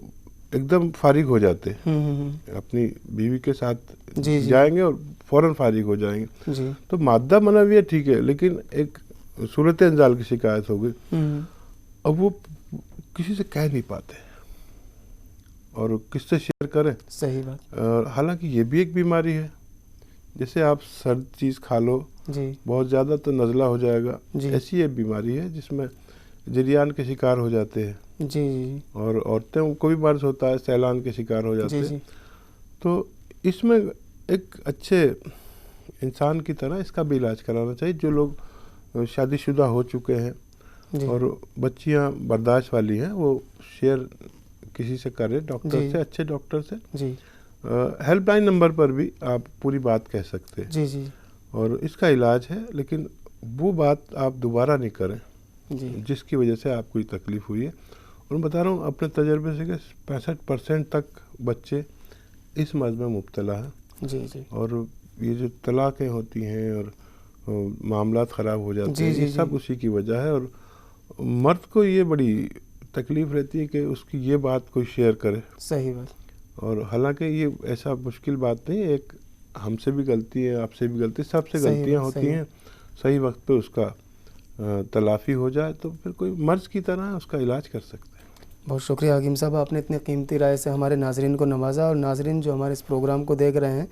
एकदम फारिग हो जाते हैं, हम्म। अपनी बीवी के साथ जी जी जाएंगे और फौरन फारिग हो जाएंगे। जी तो मादा मनविया ठीक है, लेकिन एक सूरत इंजाल की शिकायत हो गई। अब वो किसी से कह नहीं पाते और किससे शेयर करें। सही बात। हालांकि ये भी एक बीमारी है, जैसे आप सर्द चीज़ खा लो जी बहुत ज़्यादा तो नज़ला हो जाएगा, जी ऐसी ये बीमारी है जिसमें जरियान के शिकार हो जाते हैं। जी जी और औरतें को भी मर्ज होता है, सैलान के शिकार हो जाते जी हैं। जी तो इसमें एक अच्छे इंसान की तरह इसका भी इलाज कराना चाहिए। जो लोग शादीशुदा हो चुके हैं जी और बच्चियां बर्दाश्त वाली हैं, वो शेयर किसी से करें, डॉक्टर जी। से, अच्छे डॉक्टर से। जी हेल्पलाइन नंबर पर भी आप पूरी बात कह सकते हैं जी जी और इसका इलाज है। लेकिन वो बात आप दोबारा नहीं करें जी जिसकी वजह से आपको ये तकलीफ़ हुई है। और मैं बता रहा हूँ अपने तजर्बे से कि 65% तक बच्चे इस मर्ज़ में मुब्तला हैं। जी जी और ये जो तलाक़ें होती हैं और मामलात ख़राब हो जाते जी हैं, जी ये जी सब उसी की वजह है। और मर्द को ये बड़ी तकलीफ़ रहती है कि उसकी ये बात कोई शेयर करे। सही बात। और हालांकि ये ऐसा मुश्किल बात नहीं है, एक हमसे भी गलती है, आपसे भी गलती, सबसे सही गलतियां बात, होती सही हैं। सही वक्त पे उसका तलाफ़ी हो जाए तो फिर कोई मर्ज़ की तरह उसका इलाज कर सकते हैं। बहुत शुक्रिया हकीम साहब, आपने इतनी कीमती राय से हमारे नाजरीन को नवाजा। और नाजरीन जो हमारे इस प्रोग्राम को देख रहे हैं,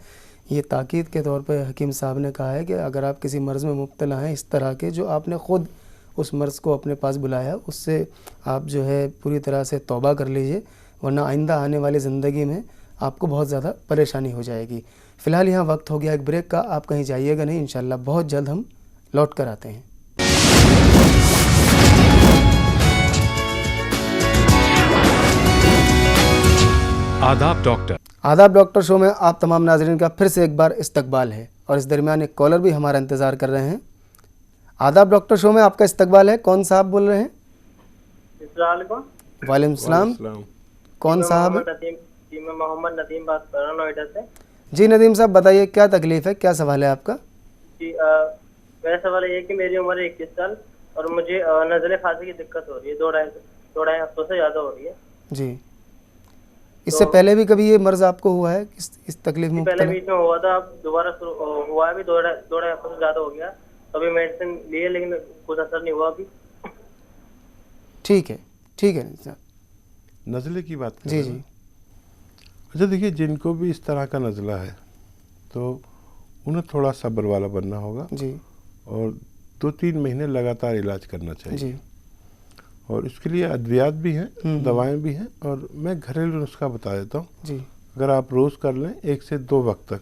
ये ताकीद के तौर पे हकीम साहब ने कहा है कि अगर आप किसी मर्ज़ में मुब्तला हैं इस तरह के, जो आपने ख़ुद उस मर्ज़ को अपने पास बुलाया, उससे आप जो है पूरी तरह से तौबा कर लीजिए, वरना आइंदा आने वाली ज़िंदगी में आपको बहुत ज़्यादा परेशानी हो जाएगी। फ़िलहाल यहाँ वक्त हो गया एक ब्रेक का, आप कहीं जाइएगा नहीं, इंशाल्लाह बहुत जल्द हम लौट कर आते हैं। आदाब डॉक्टर। आदाब डॉक्टर शो में आप तमाम नाजरीन का फिर से एक बार इस्तकबाल है, और इस दरमियान एक कॉलर भी हमारा इंतज़ार कर रहे हैं। आदाब डॉक्टर शो में आपका इस्तकबाल है। कौन साहब बोल रहे हैं? वालेकुम सलाम। कौन साहब? मैं मोहम्मद नदीम बात कर रहा हूँ नोएडा से। जी नदीम साहब बताइए, क्या तकलीफ़ है, क्या सवाल है आपका? जी मेरा सवाल ये है कि मेरी उम्र 21 साल और मुझे नज़ले खांसी की दिक्कत हो रही है, दो ढाई हफ्तों से ज़्यादा हो रही है। जी, इससे पहले भी कभी ये मर्ज़ आपको हुआ है, इस तकलीफ में? पहले बीच में हुआ था, अब दोबारा हुआ है, भी दो ढाई हफ्तों से ज़्यादा हो गया। अभी मेडिसिन ली है लेकिन कुछ असर नहीं हुआ अभी। ठीक है साहब। नज़ले की बात जी जी। अच्छा देखिए, जिनको भी इस तरह का नज़ला है तो उन्हें थोड़ा सब्र वाला बनना होगा जी। और 2-3 महीने लगातार इलाज करना चाहिए जी। और इसके लिए अद्वियात भी हैं, दवाएं भी हैं, और मैं घरेलू नुस्खा बता देता हूँ। जी। अगर आप रोज़ कर लें 1 से 2 वक्त तक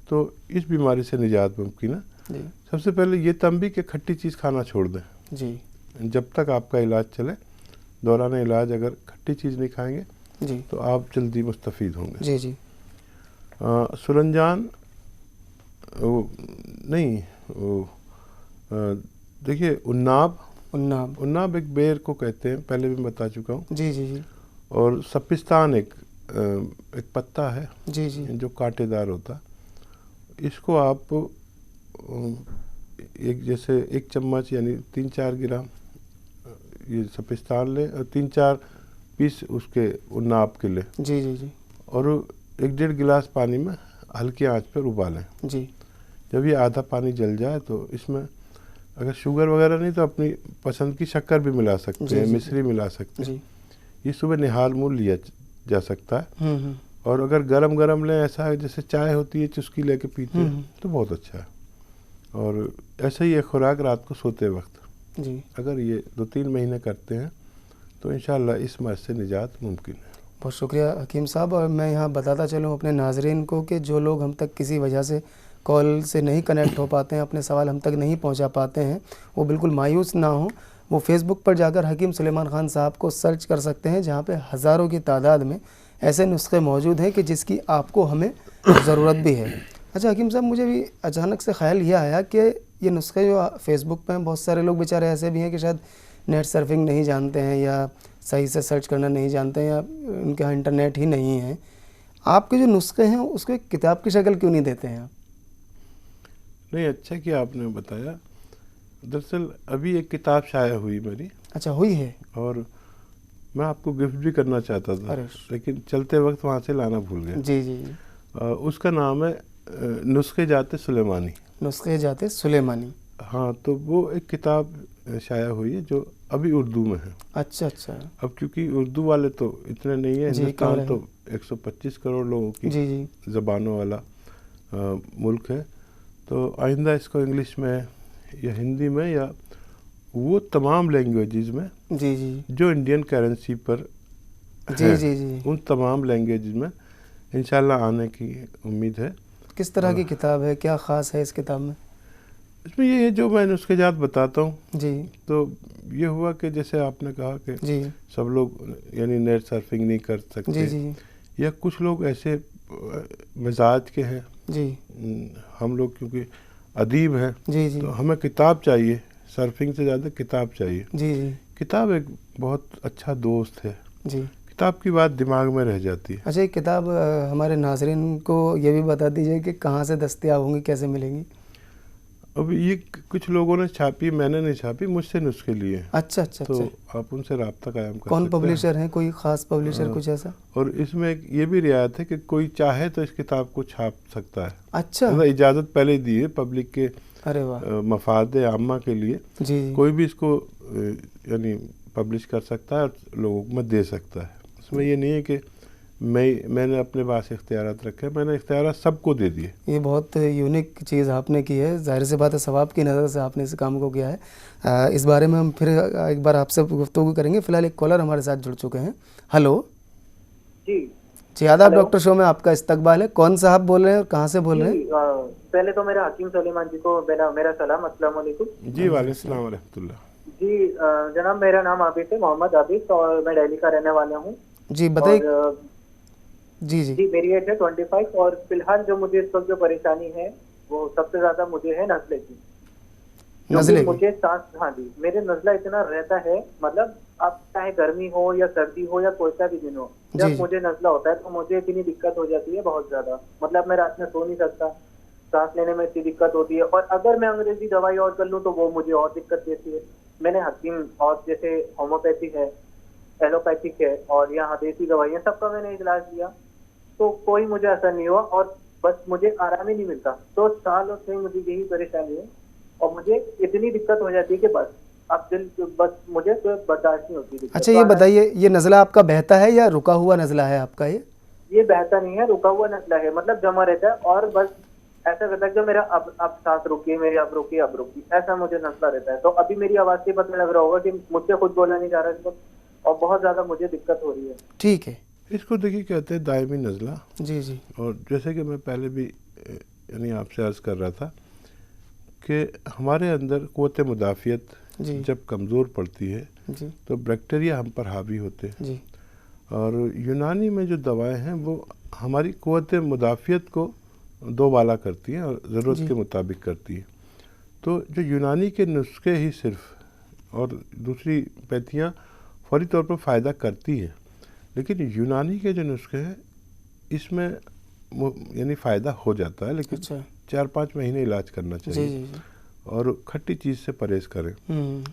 तो इस बीमारी से निजात मुमकिन है। जी। सबसे पहले ये तंबी कि खट्टी चीज़ खाना छोड़ दें जी। जब तक आपका इलाज चले। दौरान इलाज अगर खट्टी चीज़ नहीं खाएंगे जी। तो आप जल्दी मुस्तफ़ीद होंगे। जी जी। सुरंजान वो नहीं, वो देखिए उन्नाब उन्नाब एक बेर को कहते हैं, पहले भी मैं बता चुका हूँ। जी जी जी और सपिस्तान एक पत्ता है जी जी जो कांटेदार होता। इसको आप एक जैसे 1 चम्मच यानी 3-4 ग्राम ये सपिस्तान लें और 3-4 पीस उसके उन्नाब के लें जी जी जी और 1-1.5 गिलास पानी में हल्की आंच पर उबालें। जी जब ये आधा पानी जल जाए तो इसमें अगर शुगर वगैरह नहीं तो अपनी पसंद की शक्कर भी मिला सकते जी, हैं, जी, मिश्री मिला सकते हैं। जी ये सुबह निहाल मूल लिया जा सकता है। हम्म। और अगर गरम गरम लें, ऐसा है जैसे चाय होती है चुस्की लेके पीते हैं तो बहुत अच्छा है। और ऐसा ही एक खुराक रात को सोते वक्त जी अगर ये 2-3 महीने करते हैं तो इंशाल्लाह इस मर्ज से निजात मुमकिन है। बहुत शुक्रिया हकीम साहब। और मैं यहाँ बताता चलूँ अपने नाजरीन को कि जो लोग हम तक किसी वजह से कॉल से नहीं कनेक्ट हो पाते हैं, अपने सवाल हम तक नहीं पहुँचा पाते हैं, वो बिल्कुल मायूस ना हो। वो फेसबुक पर जाकर हकीम सुलेमान ख़ान साहब को सर्च कर सकते हैं, जहाँ पे हज़ारों की तादाद में ऐसे नुस्खे मौजूद हैं कि जिसकी आपको हमें ज़रूरत भी है। अच्छा हकीम साहब, मुझे भी अचानक से ख्याल ये आया कि ये नुस्खे जो फेसबुक पे हैं, बहुत सारे लोग बेचारे ऐसे भी हैं कि शायद नेट सर्फिंग नहीं जानते हैं या सही से सर्च करना नहीं जानते हैं या उनके यहाँ इंटरनेट ही नहीं है। आपके जो नुस्खे हैं उसको एक किताब की शक्ल क्यों नहीं देते हैं आप? नहीं, अच्छा किया आपने बताया। दरअसल अभी एक किताब शाया हुई मेरी। अच्छा, हुई है? और मैं आपको गिफ्ट भी करना चाहता था, लेकिन चलते वक्त वहाँ से लाना भूल गया। जी जी जी। उसका नाम है नुस्खे जाते सुलेमानी। नुस्खे जाते सुलेमानी। हाँ, तो वो एक किताब शाया हुई है जो अभी उर्दू में है। अच्छा अच्छा। अब क्योंकि उर्दू वाले तो इतने नहीं है, हिंदुस्तान तो 125 करोड़ लोगों की ज़बानों वाला मुल्क है, तो आइंदा इसको इंग्लिश में या हिंदी में या वो तमाम लैंग्वेजेस में जी जी जो इंडियन करेंसी पर जी जी जी उन तमाम लैंग्वेजेस में इंशाल्लाह आने की उम्मीद है। किस तरह की किताब है, क्या ख़ास है इस किताब में? इसमें ये है जो मैं नुस्खे जात बताता हूँ जी, तो ये हुआ कि जैसे आपने कहा कि जी सब लोग यानी नेट सर्फिंग नहीं कर सकते जी जी या कुछ लोग ऐसे मिजाज के हैं जी, हम लोग क्योंकि अदीब हैं जी जी, तो हमें किताब चाहिए, सर्फिंग से ज़्यादा किताब चाहिए। जी जी, किताब एक बहुत अच्छा दोस्त है, जी। किताब की बात दिमाग में रह जाती है। अच्छा, ये किताब हमारे नाज़रीन को ये भी बता दीजिए कि कहाँ से दस्तयाब होंगी, कैसे मिलेंगी? अब ये कुछ लोगों ने छापी, मैंने नहीं छापी, मुझसे नुस्खे लिए। अच्छा अच्छा तो अच्छा। आप उनसे रब्ता कायम कर कौन सकते हैं। पब्लिशर हैं, कोई ख़ास पब्लिशर कुछ ऐसा? और इसमें एक ये भी रियायत है कि कोई चाहे तो इस किताब को छाप सकता है। अच्छा, मतलब इजाज़त पहले ही दी है पब्लिक के अरे वाह, मफाद आम्मा के लिए। जी कोई भी इसको यानी पब्लिश कर सकता है और लोगों में दे सकता है। इसमें ये नहीं है कि मैंने अपने पास इख्तियारात रखे, मैंने इख्तियारात सबको दे दिए। ये बहुत यूनिक चीज़ आपने की है, जाहिर सी बात है सवाब की नज़र से आपने इस काम को किया है। इस बारे में हम फिर एक बार आपसे गुफ्तगू करेंगे। फ़िलहाल एक कॉलर हमारे साथ जुड़ चुके हैं। हेलो जी, आदाब डॉक्टर शो में आपका इस्तकबाल है। कौन साहब बोल रहे हैं और कहाँ से बोल रहे हैं? पहले तो मेरा हकीम सुलेमान जी को मेरा सलाम, अस्सलाम वालेकुम। जी वालेकुम व रहमतुल्लाह। जी जनाब, मेरा नाम आबिद है, मोहम्मद आबिद, और मैं दिल्ली का रहने वाला हूँ। जी बताइए। जी जी जी, मेरी एज है 25 और फिलहाल जो मुझे इस वक्त जो परेशानी है वो सबसे ज्यादा मुझे है नज़ले की। नज़ले मुझे सांस, हाँ जी, मेरे नज़ला इतना रहता है, मतलब अब चाहे गर्मी हो या सर्दी हो या कोई सा भी दिन हो, जब मुझे नज़ला होता है तो मुझे इतनी दिक्कत हो जाती है बहुत ज्यादा। मतलब मैं रात में सो नहीं सकता, सांस लेने में इतनी दिक्कत होती है, और अगर मैं अंग्रेजी दवाई और कर लूँ तो वो मुझे और दिक्कत देती है। मैंने हकीम और जैसे होम्योपैथी है, एलोपैथिक है और यहाँ देसी दवाइयाँ, सबका मैंने इलाज लिया तो कोई मुझे असर नहीं हुआ और बस मुझे आराम ही नहीं मिलता। तो सालों से मुझे यही परेशानी है और मुझे इतनी दिक्कत हो जाती है कि बस मुझे तो बर्दाश्त नहीं होती। अच्छा, ये बताइए, ये नज़ला आपका बहता है या रुका हुआ नज़ला है आपका? ये बहता नहीं है, रुका हुआ नज़ला है, मतलब जमा रहता है और बस ऐसा रहता है कि मेरा अब सांस रुकी, मेरी अब रुकी, ऐसा मुझे नज़ला रहता है। तो अभी मेरी आवाज़ से पता लग रहा होगा कि मुझसे खुद बोला नहीं जा रहा और बहुत ज़्यादा मुझे दिक्कत हो रही है। ठीक है, इसको देखिए कहते हैं दायमी नज़ला। जी जी। और जैसे कि मैं पहले भी यानी आपसे अर्ज़ कर रहा था कि हमारे अंदर क़ुव्वत मुदाफ़ियत जब कमज़ोर पड़ती है तो बैक्टीरिया हम पर हावी होते हैं। जी। और यूनानी में जो दवाएं हैं वो हमारी क़ुव्वत मुदाफ़ियत को दोबाला करती हैं और ज़रूरत के मुताबिक करती है। तो जो यूनानी के नुस्खे ही सिर्फ और दूसरी पैथियाँ फौरी तौर पर फ़ायदा करती हैं, लेकिन यूनानी के जो नुस्खे हैं इसमें यानी फ़ायदा हो जाता है, लेकिन 4-5 महीने इलाज करना चाहिए। जी, जी। और खट्टी चीज़ से परहेज़ करें।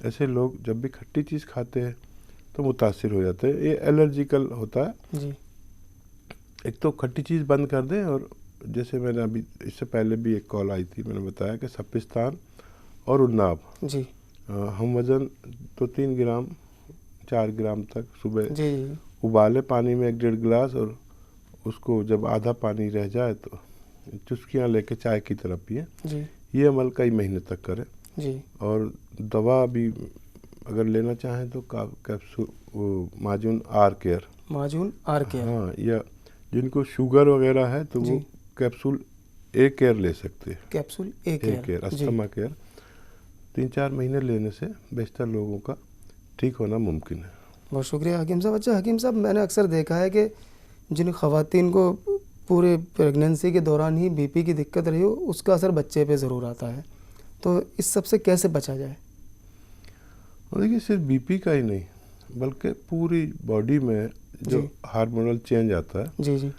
ऐसे लोग जब भी खट्टी चीज़ खाते हैं तो मुतासिर हो जाते हैं, ये एलर्जिकल होता है जी। एक तो खट्टी चीज़ बंद कर दें, और जैसे मैंने अभी इससे पहले भी एक कॉल आई थी, मैंने बताया कि सप्पिस्तान और उन्नाब जी। हम वज़न तो 3 ग्राम 4 ग्राम तक सुबह जी। उबाले पानी में 1-1.5 गिलास, और उसको जब आधा पानी रह जाए तो चुस्कियाँ लेके चाय की तरह पिए। जी। ये अमल कई महीने तक करें। जी। और दवा भी अगर लेना चाहें तो कैप्सूल माजून आर केयर, हाँ, या जिनको शुगर वगैरह है तो वो कैप्सूल ए केयर ले सकते हैं। कैप्सूल ए केयर, अस्थमा केयर 3-4 महीने लेने से बेशतर लोगों का ठीक होना मुमकिन है। बहुत शुक्रिया हकीम साहब। अच्छा हकीम साहब, मैंने अक्सर देखा है कि जिन ख़वातीन को पूरे प्रेगनेंसी के दौरान ही बीपी की दिक्कत रही हो, उसका असर बच्चे पे ज़रूर आता है, तो इस सब से कैसे बचा जाए? देखिए, सिर्फ बीपी का ही नहीं बल्कि पूरी बॉडी में जो हार्मोनल चेंज आता है जी जी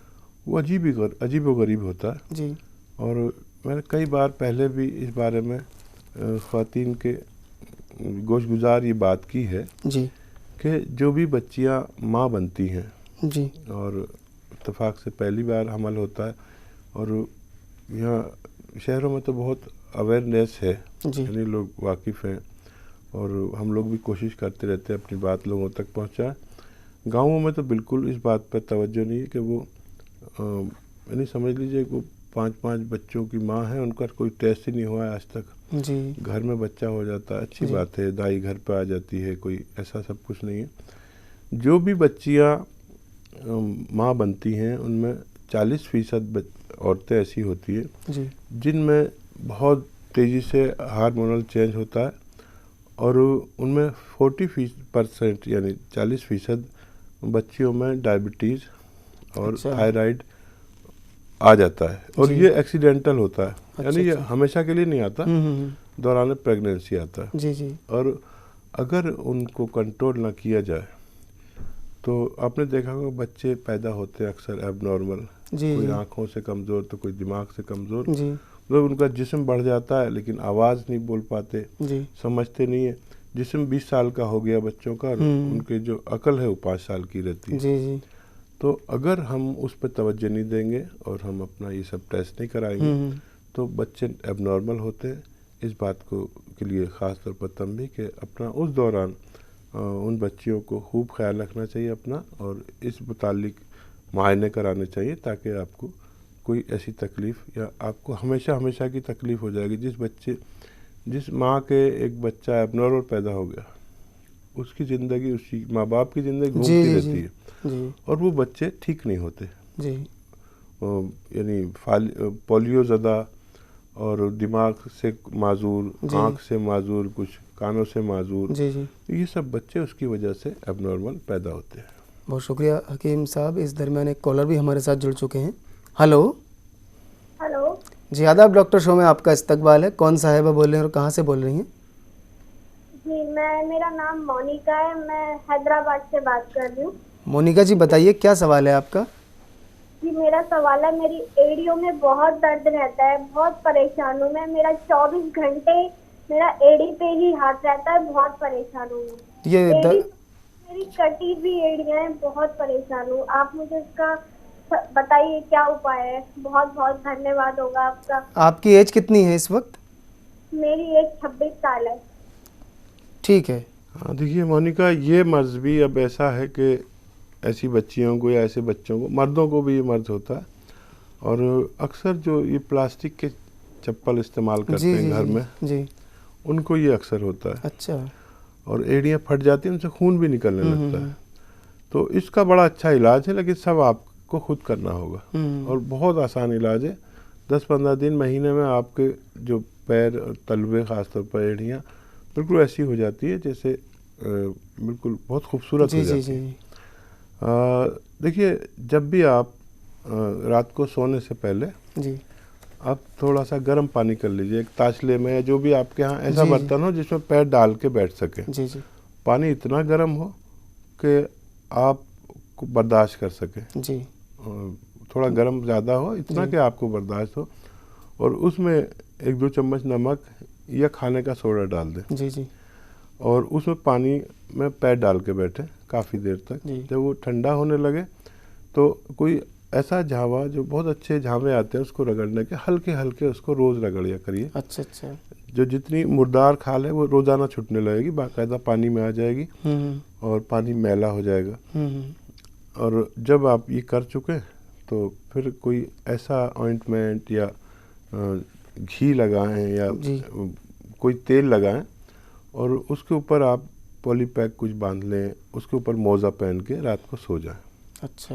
वो अजीब व गरीब होता है जी। और मैंने कई बार पहले भी इस बारे में ख़वातीन के गोशगुजार ये बात की है जी कि जो भी बच्चियां माँ बनती हैं जी और इत्तेफाक से पहली बार हमल होता है, और यहाँ शहरों में तो बहुत अवेयरनेस है, यानी लोग वाकिफ़ हैं और हम लोग भी कोशिश करते रहते हैं अपनी बात लोगों तक पहुँचाएं। गाँवों में तो बिल्कुल इस बात पर तवज्जो नहीं है कि वो यानी समझ लीजिए वो 5-5 बच्चों की माँ है, उनका कोई टेस्ट ही नहीं हुआ है आज तक जी। घर में बच्चा हो जाता है, अच्छी बात है, दाई घर पे आ जाती है, कोई ऐसा सब कुछ नहीं है। जो भी बच्चियाँ माँ बनती हैं उनमें 40% औरतें ऐसी होती है जिनमें बहुत तेज़ी से हार्मोनल चेंज होता है और उनमें 40% यानी 40% बच्चियों में डायबिटीज़ और थायराइड आ जाता है, और ये एक्सीडेंटल होता है, यानी ये हमेशा के लिए नहीं आता, दौरान प्रेगनेंसी आता है। जी जी। और अगर उनको कंट्रोल ना किया जाए तो आपने देखा होगा बच्चे पैदा होते हैं अक्सर एबनॉर्मल, कोई आँखों से कमज़ोर तो कोई दिमाग से कमज़ोर, मतलब उनका जिस्म बढ़ जाता है लेकिन आवाज़ नहीं बोल पाते, समझते नहीं है। जिस्म 20 साल का हो गया बच्चों का, उनके जो अकल है वो 5 साल की रहती है। जी। तो अगर हम उस पर तवज्जो नहीं देंगे और हम अपना ये सब टेस्ट नहीं कराएंगे तो बच्चे एबनॉर्मल होते हैं। इस बात को के लिए ख़ास तौर पर तंबीह कि अपना उस दौरान उन बच्चियों को खूब ख्याल रखना चाहिए अपना, और इस मुतालिक मुआयने कराने चाहिए ताकि आपको कोई ऐसी तकलीफ़ या आपको हमेशा की तकलीफ़ हो जाएगी। जिस माँ के एक बच्चा एबनॉर्मल पैदा हो गया उसकी ज़िंदगी, उसकी माँ बाप की ज़िंदगी घूमती रहती है और वो बच्चे ठीक नहीं होते, यानी पोलियो ज़दा और दिमाग से माजूर, आँख से माजूर, कुछ कानों से माजूर, ये सब बच्चे उसकी वजह से एबनॉर्मल पैदा होते हैं। बहुत शुक्रिया हकीम साहब। इस दरमियान एक कॉलर भी हमारे साथ जुड़ चुके हैं। हेलो जी, आदाब डॉक्टर शो में आपका इस्तकबाल है। कौन साहिबा बोल रहे हैं और कहाँ से बोल रही हैं? जी, मेरा नाम मोनिका है, मैं हैदराबाद से बात कर रही हूँ। मोनिका जी बताइए क्या सवाल है आपका? जी, मेरा सवाल है, मेरी एड़ियों में बहुत दर्द रहता है, बहुत परेशान हूँ मैं। मेरा 24 घंटे मेरा एड़ी पे ही हाथ रहता है, बहुत परेशान हूँ। मेरी कटी हुई एड़ियाँ हैं, बहुत परेशान हूँ। आप मुझे इसका बताइए क्या उपाय है। बहुत बहुत धन्यवाद होगा आपका। आपकी एज कितनी है इस वक्त? मेरी एज 26 साल है। ठीक है। हाँ देखिए मोनिका, ये मर्ज़ भी अब ऐसा है कि ऐसी बच्चियों को या ऐसे बच्चों को, मर्दों को भी ये मर्ज़ होता है, और अक्सर जो ये प्लास्टिक के चप्पल इस्तेमाल करते हैं घर में, उनको ये अक्सर होता है। अच्छा। और एड़ियाँ फट जाती हैं, उनसे खून भी निकलने लगता है। तो इसका बड़ा अच्छा इलाज है, लेकिन सब आपको खुद करना होगा और बहुत आसान इलाज है। 10-15 दिन, महीने में आपके जो पैर और तलवे ख़ासतौर पर एड़ियाँ बिल्कुल ऐसी हो जाती है जैसे बिल्कुल बहुत खूबसूरत हो जाती है। देखिए, जब भी आप रात को सोने से पहले जी आप थोड़ा सा गर्म पानी कर लीजिए, एक ताशले में या जो भी आपके यहाँ ऐसा जी, बर्तन हो जिसमें पैर डाल के बैठ सके। जी जी पानी इतना गर्म हो कि आप बर्दाश्त कर सके, जी थोड़ा गर्म ज़्यादा हो, इतना कि आपको बर्दाश्त हो, और उसमें 1-2 चम्मच नमक या खाने का सोडा डाल दें जी जी और उसमें पानी में पैर डाल के बैठे काफ़ी देर तक। जी। जब वो ठंडा होने लगे तो कोई ऐसा झावा, जो बहुत अच्छे झावे आते हैं उसको रगड़ने के, हल्के हल्के उसको रोज़ रगड़िया करिए। अच्छा अच्छा। जो जितनी मुर्दार खाल है वो रोज़ाना छूटने लगेगी, बाकायदा पानी में आ जाएगी और पानी मैला हो जाएगा। और जब आप ये कर चुके तो फिर कोई ऐसा ऑइंटमेंट या घी लगाएं या कोई तेल लगाएं और उसके ऊपर आप पॉलीपैक कुछ बांध लें, उसके ऊपर मोज़ा पहन के रात को सो जाएं। अच्छा।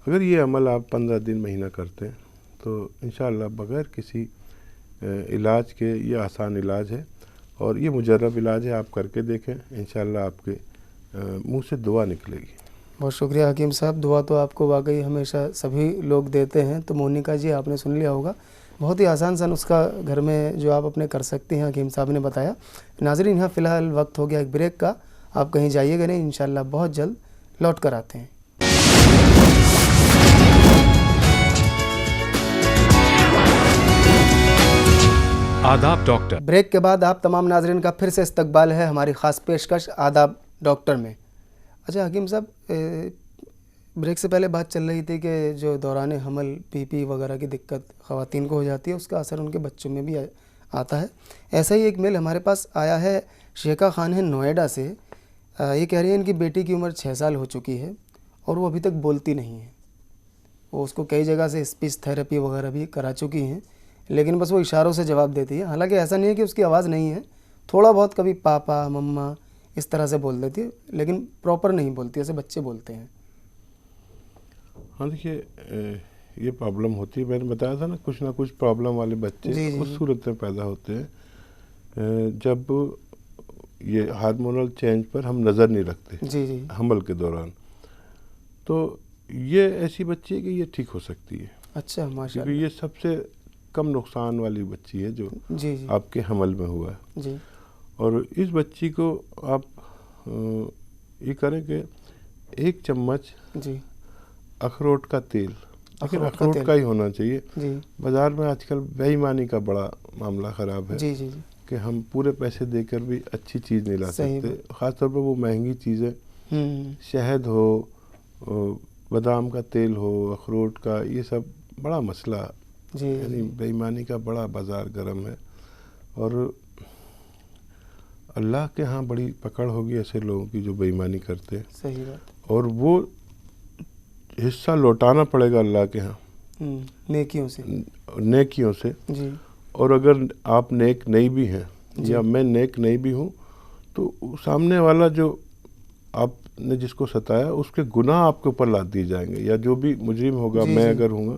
अगर ये अमल आप 15 दिन महीना करते हैं तो इंशाअल्लाह बग़ैर किसी इलाज के ये आसान इलाज है और ये मुजर्रब इलाज है। आप करके देखें, इंशाअल्लाह आपके मुंह से दुआ निकलेगी। बहुत शुक्रिया हकीम साहब, दुआ तो आपको वाकई हमेशा सभी लोग देते हैं। तो मोनिका जी, आपने सुन लिया होगा, बहुत ही आसान सा नुस्खा घर में जो आप अपने कर सकते हैं, हकीम साहब ने बताया। नाज़रीन, यहाँ फ़िलहाल वक्त हो गया एक ब्रेक का, आप कहीं जाइएगा नहीं, इंशाअल्लाह बहुत जल्द लौट कर आते हैं। आदाब डॉक्टर। ब्रेक के बाद आप तमाम नाज़रीन का फिर से इस्तकबाल है हमारी ख़ास पेशकश आदाब डॉक्टर में। अच्छा हकीम साहब, ब्रेक से पहले बात चल रही थी कि जो दौरान हमल पीपी वगैरह की दिक्कत ख़वातीन को हो जाती है, उसका असर उनके बच्चों में भी आता है। ऐसा ही एक मेल हमारे पास आया है, शेखा खान है नोएडा से। ये कह रही है इनकी बेटी की उम्र 6 साल हो चुकी है और वो अभी तक बोलती नहीं है। वो उसको कई जगह से स्पीच थेरेपी वगैरह भी करा चुकी हैं, लेकिन बस वो इशारों से जवाब देती है। हालांकि ऐसा नहीं है कि उसकी आवाज़ नहीं है, थोड़ा बहुत कभी पापा मम्मा इस तरह से बोल देती है, लेकिन प्रॉपर नहीं बोलती, ऐसे बच्चे बोलते हैं। हाँ देखिए, ये प्रॉब्लम होती है, मैंने बताया था ना कुछ प्रॉब्लम वाले बच्चे उस सूरत में पैदा होते हैं जब ये हार्मोनल चेंज पर हम नज़र नहीं रखते जी हमल के दौरान। तो ये ऐसी बच्ची है कि ये ठीक हो सकती है। अच्छा, माशाल्लाह। क्योंकि ये सबसे कम नुकसान वाली बच्ची है जो जी आपके हमल में हुआ है जी। और इस बच्ची को आप ये करें कि 1 चम्मच जी अखरोट का तेल, अखरोट का ही होना चाहिए जी। बाज़ार में आजकल बेईमानी का बड़ा मामला ख़राब है जी जी जी। कि हम पूरे पैसे देकर भी अच्छी चीज़ नहीं ला सकते, ख़ासतौर पर वो महंगी चीज़ें, शहद हो, बादाम का तेल हो, अखरोट का, ये सब बड़ा मसला जी। यानी बेईमानी का बड़ा बाज़ार गर्म है और अल्लाह के यहाँ बड़ी पकड़ होगी ऐसे लोगों की जो बेईमानी करते हैं। सही बात। और वो हिस्सा लौटाना पड़ेगा अल्लाह के यहाँ नेकियों से जी। और अगर आप नेक नहीं भी हैं या मैं नेक नहीं भी हूँ तो सामने वाला जो आपने जिसको सताया उसके गुनाह आपके ऊपर लाद दिए जाएंगे, या जो भी मुजरिम होगा जी, मैं जी। अगर हूँगा।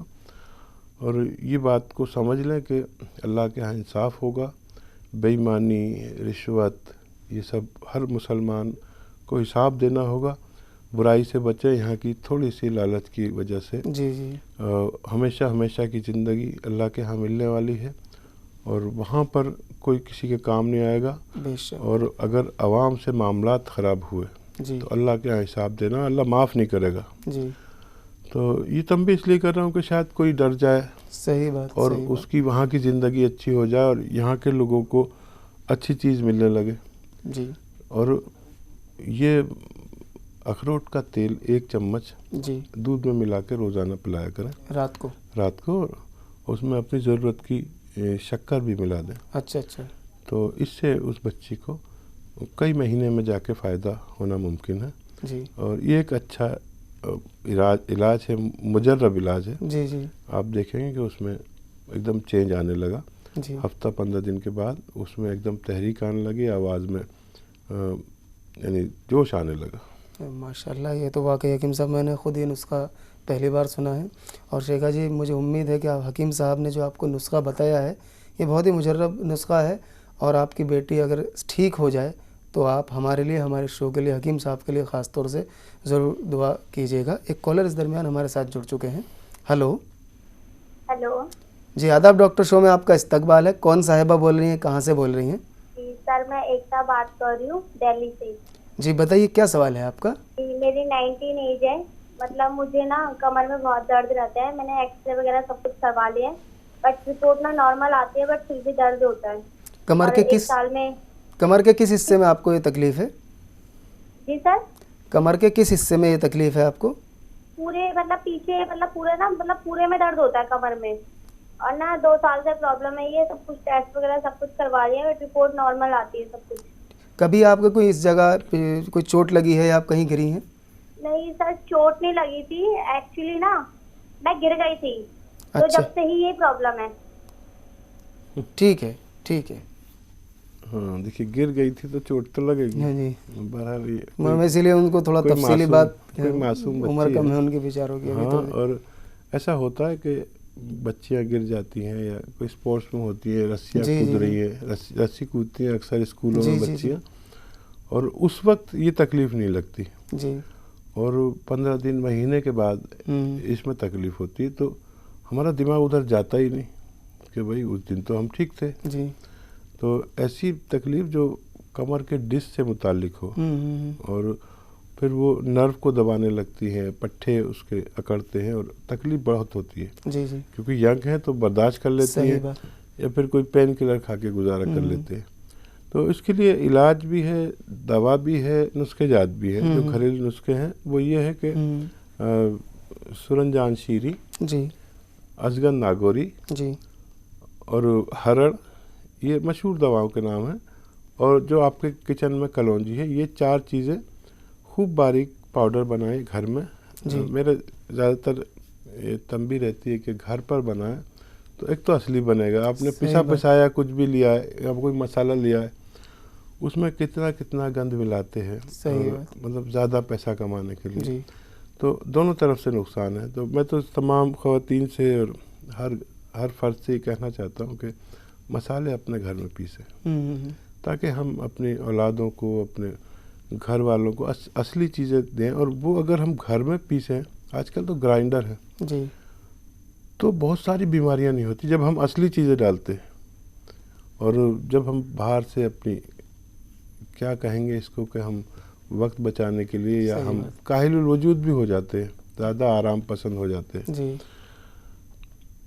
और ये बात को समझ लें कि अल्लाह के यहाँ इंसाफ होगा। बेईमानी, रिश्वत, ये सब हर मुसलमान को हिसाब देना होगा। बुराई से बचे, यहाँ की थोड़ी सी लालच की वजह से जी जी। हमेशा की ज़िंदगी अल्लाह के यहाँ मिलने वाली है और वहाँ पर कोई किसी के काम नहीं आएगा। और अगर आवाम से मामलात ख़राब हुए तो अल्लाह के यहाँ हिसाब देना, अल्लाह माफ़ नहीं करेगा जी। तो ये तंबीह इसलिए कर रहा हूँ कि शायद कोई डर जाए, सही बात, और सही उसकी वहाँ की ज़िंदगी अच्छी हो जाए और यहाँ के लोगों को अच्छी चीज़ मिलने लगे जी। और ये अखरोट का तेल 1 चम्मच जी दूध में मिला के रोज़ाना पिलाया करें रात को उसमें अपनी ज़रूरत की शक्कर भी मिला दें। अच्छा। तो इससे उस बच्ची को कई महीने में जाके फ़ायदा होना मुमकिन है जी। और ये एक अच्छा इलाज है, मुजर्रब इलाज है जी जी। आप देखेंगे कि उसमें एकदम चेंज आने लगा जी। हफ्ता 15 दिन के बाद उसमें एकदम तहरीक आने लगी, आवाज़ में यानी जोश आने लगा। माशाल्लाह, ये तो वाकई हकीम साहब मैंने ख़ुद ये नुस्खा पहली बार सुना है। और शेखा जी, मुझे उम्मीद है कि हकीम साहब ने जो आपको नुस्खा बताया है ये बहुत ही मुजर्रब नुस्खा है और आपकी बेटी अगर ठीक हो जाए तो आप हमारे लिए, हमारे शो के लिए, हकीम साहब के लिए ख़ास तौर से ज़रूर दुआ कीजिएगा। एक कॉलर इस दरमियान हमारे साथ जुड़ चुके हैं। हेलो। हेलो जी आदाब डॉक्टर शो में आपका इस्तकबाल है। कौन साहिबा बोल रही हैं, कहाँ से बोल रही हैं? जी सर, मैं एकता बात कर रही हूँ दिल्ली से। जी बताइए क्या सवाल है आपका? जी, मेरी 19 एज है। मतलब मुझे ना कमर में बहुत दर्द रहता है। मैंने एक्सरे वगैरह सब कुछ करवा लिया है, बट रिपोर्ट ना नॉर्मल आती है, बट फिर भी दर्द होता है। कमर और के एक किस साल में। कमर के किस हिस्से में आपको ये तकलीफ है? जी सर, कमर के किस हिस्से में ये तकलीफ है आपको? पूरे मतलब पीछे, मतलब पूरे ना, मतलब पूरे में दर्द होता है कमर में। और ना 2 साल से प्रॉब्लम है ये। सब कुछ टेस्ट वगैरह सब कुछ करवा लिया है, बट रिपोर्ट नॉर्मल आती है सब कुछ। कभी आपको कोई इस जगह पे कोई चोट लगी है या आप कहीं गिरी हैं? नहीं सर, चोट नहीं लगी थी एक्चुअली ना, मैं गिर गई थी। तो अच्छा। जब से ही ये प्रॉब्लम है। ठीक है, ठीक है। हाँ देखिए, गिर गई थी तो चोट तो लगेगी। हाँ जी। बहरहाल ये मैं इसीलिए उनको थोड़ा कोई तफसीली मासूम- बात, कोई मासूम उम्र बच्ची कम है। है उनके बेचारों की अभी हाँ, तो। और ऐसा होता है कि बच्चियां गिर जाती हैं या कोई स्पोर्ट्स में होती है, रस्सियाँ जी, कूद जी, रही है, रस्सी कूदती हैं अक्सर स्कूलों जी, में जी, जी। बच्चियाँ, और उस वक्त ये तकलीफ़ नहीं लगती, जी। और 15 दिन महीने के बाद इसमें तकलीफ़ होती है। तो हमारा दिमाग उधर जाता ही नहीं कि भाई उस दिन तो हम ठीक थे। जी। तो ऐसी तकलीफ़ जो कमर के डिस्क से मुतालिक हो, और फिर वो नर्व को दबाने लगती है, पट्टे उसके अकड़ते हैं और तकलीफ़ बहुत होती है। जी जी। क्योंकि यंग है तो बर्दाश्त कर लेती सही हैं, बात। या फिर कोई पेन किलर खा के गुजारा कर लेते हैं। तो इसके लिए इलाज भी है, दवा भी है, नुस्खे जात भी है। जो घरेलू नुस्खे हैं वो ये है कि सुरंजान शीरी, जी अजगन नागौरी जी। और हरड़, ये मशहूर दवाओं के नाम हैं। और जो आपके किचन में कलौंजी है, ये 4 चीज़ें खूब बारीक पाउडर बनाए घर में। मेरे ज़्यादातर ये तंबी रहती है कि घर पर बनाए तो एक तो असली बनेगा। आपने पिसा पिसाया कुछ भी लिया है या कोई मसाला लिया है, उसमें कितना कितना गंद मिलाते हैं, मतलब ज़्यादा पैसा कमाने के लिए। जी। तो दोनों तरफ से नुकसान है। तो मैं तो तमाम ख़वातीन से और हर फर्द से कहना चाहता हूँ कि मसाले अपने घर में पीसें, ताकि हम अपनी औलादों को, अपने घर वालों को असली चीज़ें दें। और वो अगर हम घर में पीसें, आजकल तो ग्राइंडर है जी, तो बहुत सारी बीमारियां नहीं होती जब हम असली चीज़ें डालते हैं। और जब हम बाहर से अपनी, क्या कहेंगे इसको, कि हम वक्त बचाने के लिए या हम काहिलुल वजूद भी हो जाते हैं, ज़्यादा आराम पसंद हो जाते हैं जी।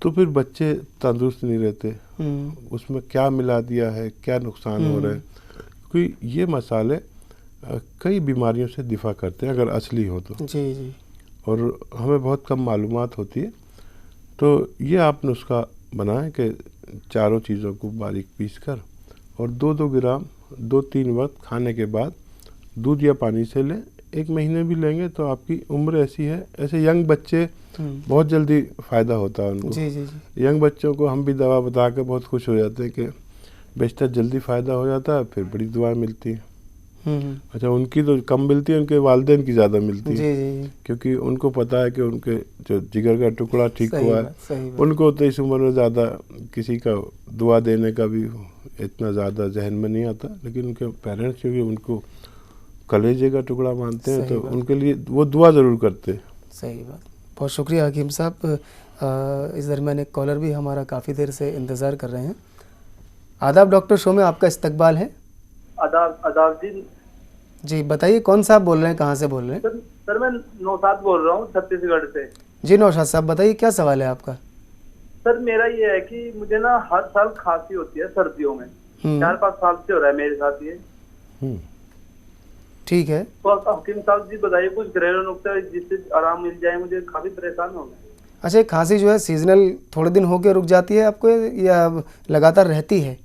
तो फिर बच्चे तंदुरुस्त नहीं रहते। उसमें क्या मिला दिया है, क्या नुकसान हो रहा है, क्योंकि ये मसाले कई बीमारियों से दिफा करते हैं अगर असली हो तो। जी जी। और हमें बहुत कम मालूमात होती है। तो ये आप नुस्खा बनाएं कि चारों चीज़ों को बारीक पीस कर और 2-2 ग्राम 2-3 वक्त खाने के बाद दूध या पानी से लें। 1 महीने भी लेंगे तो आपकी उम्र ऐसी है, ऐसे यंग बच्चे बहुत जल्दी फ़ायदा होता है उनको। जी जी जी। यंग बच्चों को हम भी दवा बता के बहुत खुश हो जाते हैं कि बेशतर जल्दी फ़ायदा हो जाता है, फिर बड़ी दुआएं मिलती हैं। अच्छा, उनकी तो कम मिलती है, उनके वालिदैन की ज़्यादा मिलती है। जी जी। क्योंकि उनको पता है कि उनके जो जिगर का टुकड़ा ठीक हुआ है। उनको तो इस उम्र में ज़्यादा किसी का दुआ देने का भी इतना ज़्यादा जहन में नहीं आता, लेकिन उनके पेरेंट्स क्योंकि उनको कलेजे का टुकड़ा मानते हैं तो उनके लिए वो दुआ ज़रूर करते हैं। सही बात। बहुत शुक्रिया हकीम साहब। इस दरमियान एक कॉलर भी हमारा काफ़ी देर से इंतज़ार कर रहे हैं। आदाब डॉक्टर शो में आपका इस्तकबाल है। आदाब जी बताइए, कौन साहब बोल रहे हैं, कहाँ से बोल रहे हैं? सर मैं नौशाद बोल रहा हूँ, छत्तीसगढ़ से। जी नौशाद साहब बताइए, क्या सवाल है आपका? सर मेरा ये है कि मुझे ना हर साल खांसी होती है सर्दियों में, 4-5 साल से हो रहा है मेरे साथ ये। ठीक है, तो हकीम साहब जी बताइए कुछ घरेलू नुस्खे जिससे आराम मिल जाए, मुझे काफी परेशान हो गए। अच्छा, खांसी जो है सीजनल थोड़े दिन होके रुक जाती है आपको या लगातार रहती है?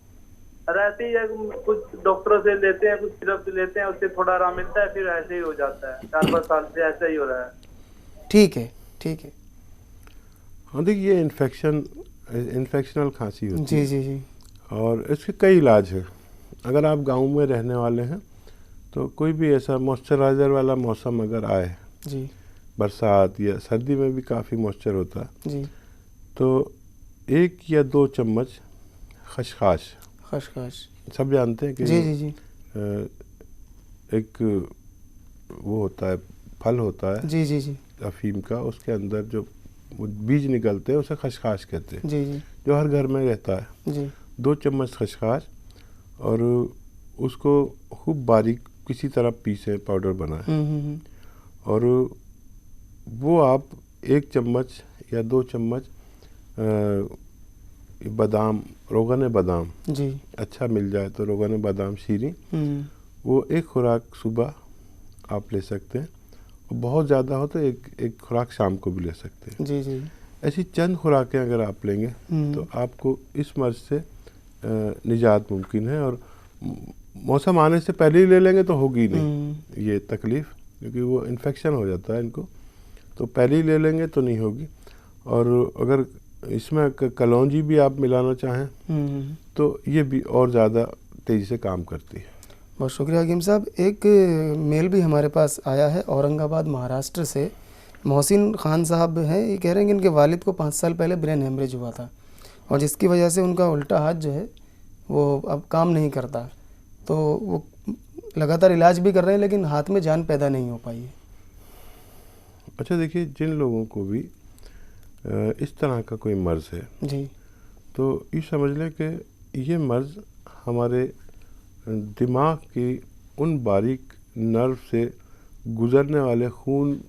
रहती है, कुछ डॉक्टरों से लेते हैं, कुछ सिरप से लेते हैं, उससे थोड़ा आराम मिलता है, फिर ऐसे ही हो जाता है। 4-5 साल से ऐसा ही हो रहा है। ठीक है ठीक है। हाँ देखिए, ये इन्फेक्शनल खांसी होती जी है। जी जी। और इसके कई इलाज हैं। अगर आप गांव में रहने वाले हैं तो कोई भी ऐसा मॉइस्चराइज़र वाला मौसम अगर आए जी, बरसात या सर्दी में भी काफ़ी मॉइस्चर होता है जी, तो 1 या 2 चम्मच खसखस, सब जानते हैं कि जी जी जी, एक वो होता है, फल होता है जी जी जी, अफीम का, उसके अंदर जो वो बीज निकलते हैं, उसे खसखस कहते हैं, जी जी जो हर घर में रहता है। जी 2 चम्मच खसखस और उसको खूब बारीक किसी तरह पीसे, पाउडर बनाएं। और वो आप 1 चम्मच या 2 चम्मच बादाम, रोगन बादाम जी अच्छा मिल जाए तो रोगन बादाम शीरी, वो 1 खुराक सुबह आप ले सकते हैं, और बहुत ज़्यादा हो तो एक खुराक शाम को भी ले सकते हैं। जी जी ऐसी चंद खुराकें अगर आप लेंगे तो आपको इस मर्ज से निजात मुमकिन है। और मौसम आने से पहले ही ले लेंगे तो होगी नहीं ये तकलीफ़, क्योंकि वो इन्फेक्शन हो जाता है इनको, तो पहले ही ले लेंगे तो नहीं होगी। और अगर इसमें कलौंजी भी आप मिलाना चाहें तो ये भी और ज़्यादा तेज़ी से काम करती है। बहुत शुक्रिया हकीम साहब। एक मेल भी हमारे पास आया है औरंगाबाद महाराष्ट्र से। मोहसिन खान साहब हैं, ये कह रहे हैं कि इनके वालिद को 5 साल पहले ब्रेन हेमरेज हुआ था, और जिसकी वजह से उनका उल्टा हाथ जो है वो अब काम नहीं करता, तो वो लगातार इलाज भी कर रहे हैं लेकिन हाथ में जान पैदा नहीं हो पाई है। अच्छा देखिए, जिन लोगों को भी इस तरह का कोई मर्ज़ है जी, तो ये समझ लें कि ये मर्ज़ हमारे दिमाग की उन बारीक नर्व से गुज़रने वाले खून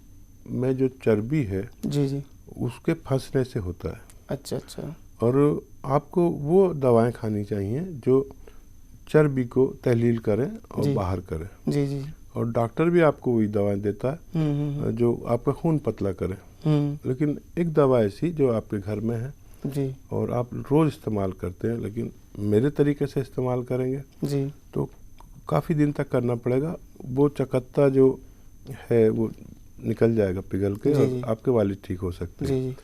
में जो चर्बी है जी जी, उसके फंसने से होता है। अच्छा अच्छा, और आपको वो दवाएं खानी चाहिए जो चर्बी को तहलील करें और जी। बाहर करें, जी जी, और डॉक्टर भी आपको वही दवाएं देता है जो आपका खून पतला करे। लेकिन एक दवा ऐसी जो आपके घर में है जी और आप रोज़ इस्तेमाल करते हैं, लेकिन मेरे तरीके से इस्तेमाल करेंगे जी, तो काफ़ी दिन तक करना पड़ेगा, वो चकत्ता जो है वो निकल जाएगा पिघल के, जी, और जी। आपके वालिद ठीक हो सकते हैं। जी जी,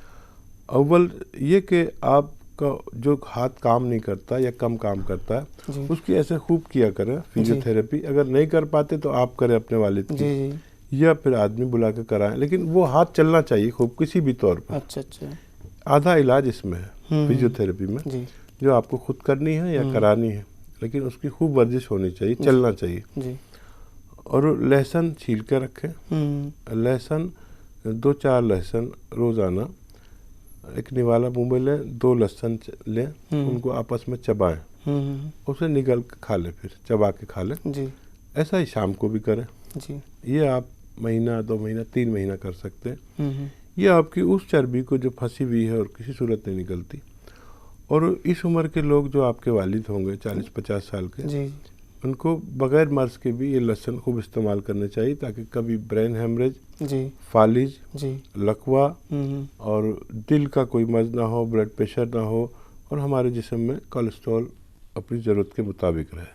अव्वल ये कि आपका जो हाथ काम नहीं करता या कम काम करता है जी। उसकी ऐसे खूब किया करें फिजियोथेरेपी। अगर नहीं कर पाते तो आप करें अपने वालिद जी की, जी, या फिर आदमी बुला के कराएं, लेकिन वो हाथ चलना चाहिए खूब किसी भी तौर पर। अच्छा अच्छा, आधा इलाज इसमें है फिजियोथेरेपी में, जी जो आपको खुद करनी है या करानी है, लेकिन उसकी खूब वर्जिश होनी चाहिए, चलना चाहिए। जी, और लहसुन छील के रखें, लहसुन 2-4 लहसुन रोज़ाना एक निवाला मुंह में लें, 2 लहसुन लें, उनको आपस में चबाएं, उसे निगल के खा लें, फिर चबा के खा लें। जी ऐसा ही शाम को भी करें। जी, ये आप महीना, 2 महीना, 3 महीना कर सकते हैं। ये आपकी उस चर्बी को जो फंसी हुई है और किसी सूरत नहीं निकलती। और इस उम्र के लोग जो आपके वालिद होंगे 40-50 साल के, जी उनको बगैर मर्ज़ के भी ये लहसुन खूब इस्तेमाल करने चाहिए, ताकि कभी ब्रेन हेमरेज, जी फालिज, जी, लकवा और दिल का कोई मर्ज़ ना हो, ब्लड प्रेशर ना हो, और हमारे जिस्म में कोलेस्ट्रॉल अपनी ज़रूरत के मुताबिक रहे।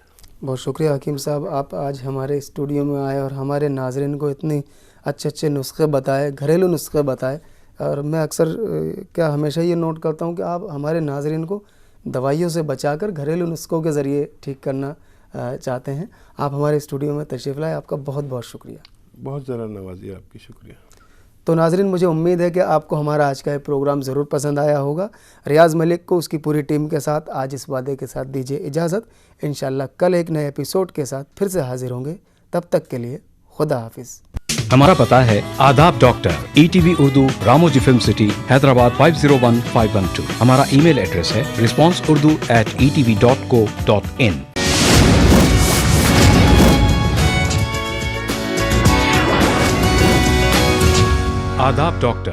बहुत शुक्रिया हकीम साहब, आप आज हमारे स्टूडियो में आए और हमारे नाज़रीन को इतने अच्छे अच्छे नुस्खे बताए, घरेलू नुस्खे बताए। और मैं अक्सर क्या हमेशा ये नोट करता हूँ कि आप हमारे नाज़रीन को दवाइयों से बचाकर घरेलू नुस्खों के ज़रिए ठीक करना चाहते हैं। आप हमारे स्टूडियो में तशरीफ़ लाए, आपका बहुत बहुत शुक्रिया। बहुत ज़रा नवाजी, आपकी शुक्रिया। तो नाज़रीन, मुझे उम्मीद है कि आपको हमारा आज का ये प्रोग्राम ज़रूर पसंद आया होगा। रियाज़ मलिक को उसकी पूरी टीम के साथ आज इस वादे के साथ दीजिए इजाज़त। इंशाल्लाह कल एक नए एपिसोड के साथ फिर से हाजिर होंगे। तब तक के लिए खुदा हाफिज़। हमारा पता है आदाब doctor, ETV Urdu, Ramoji film city, Hyderabad 501512। हमारा ईमेल एड्रेस है responseurdu@etv.co.in। आदाब डॉक्टर।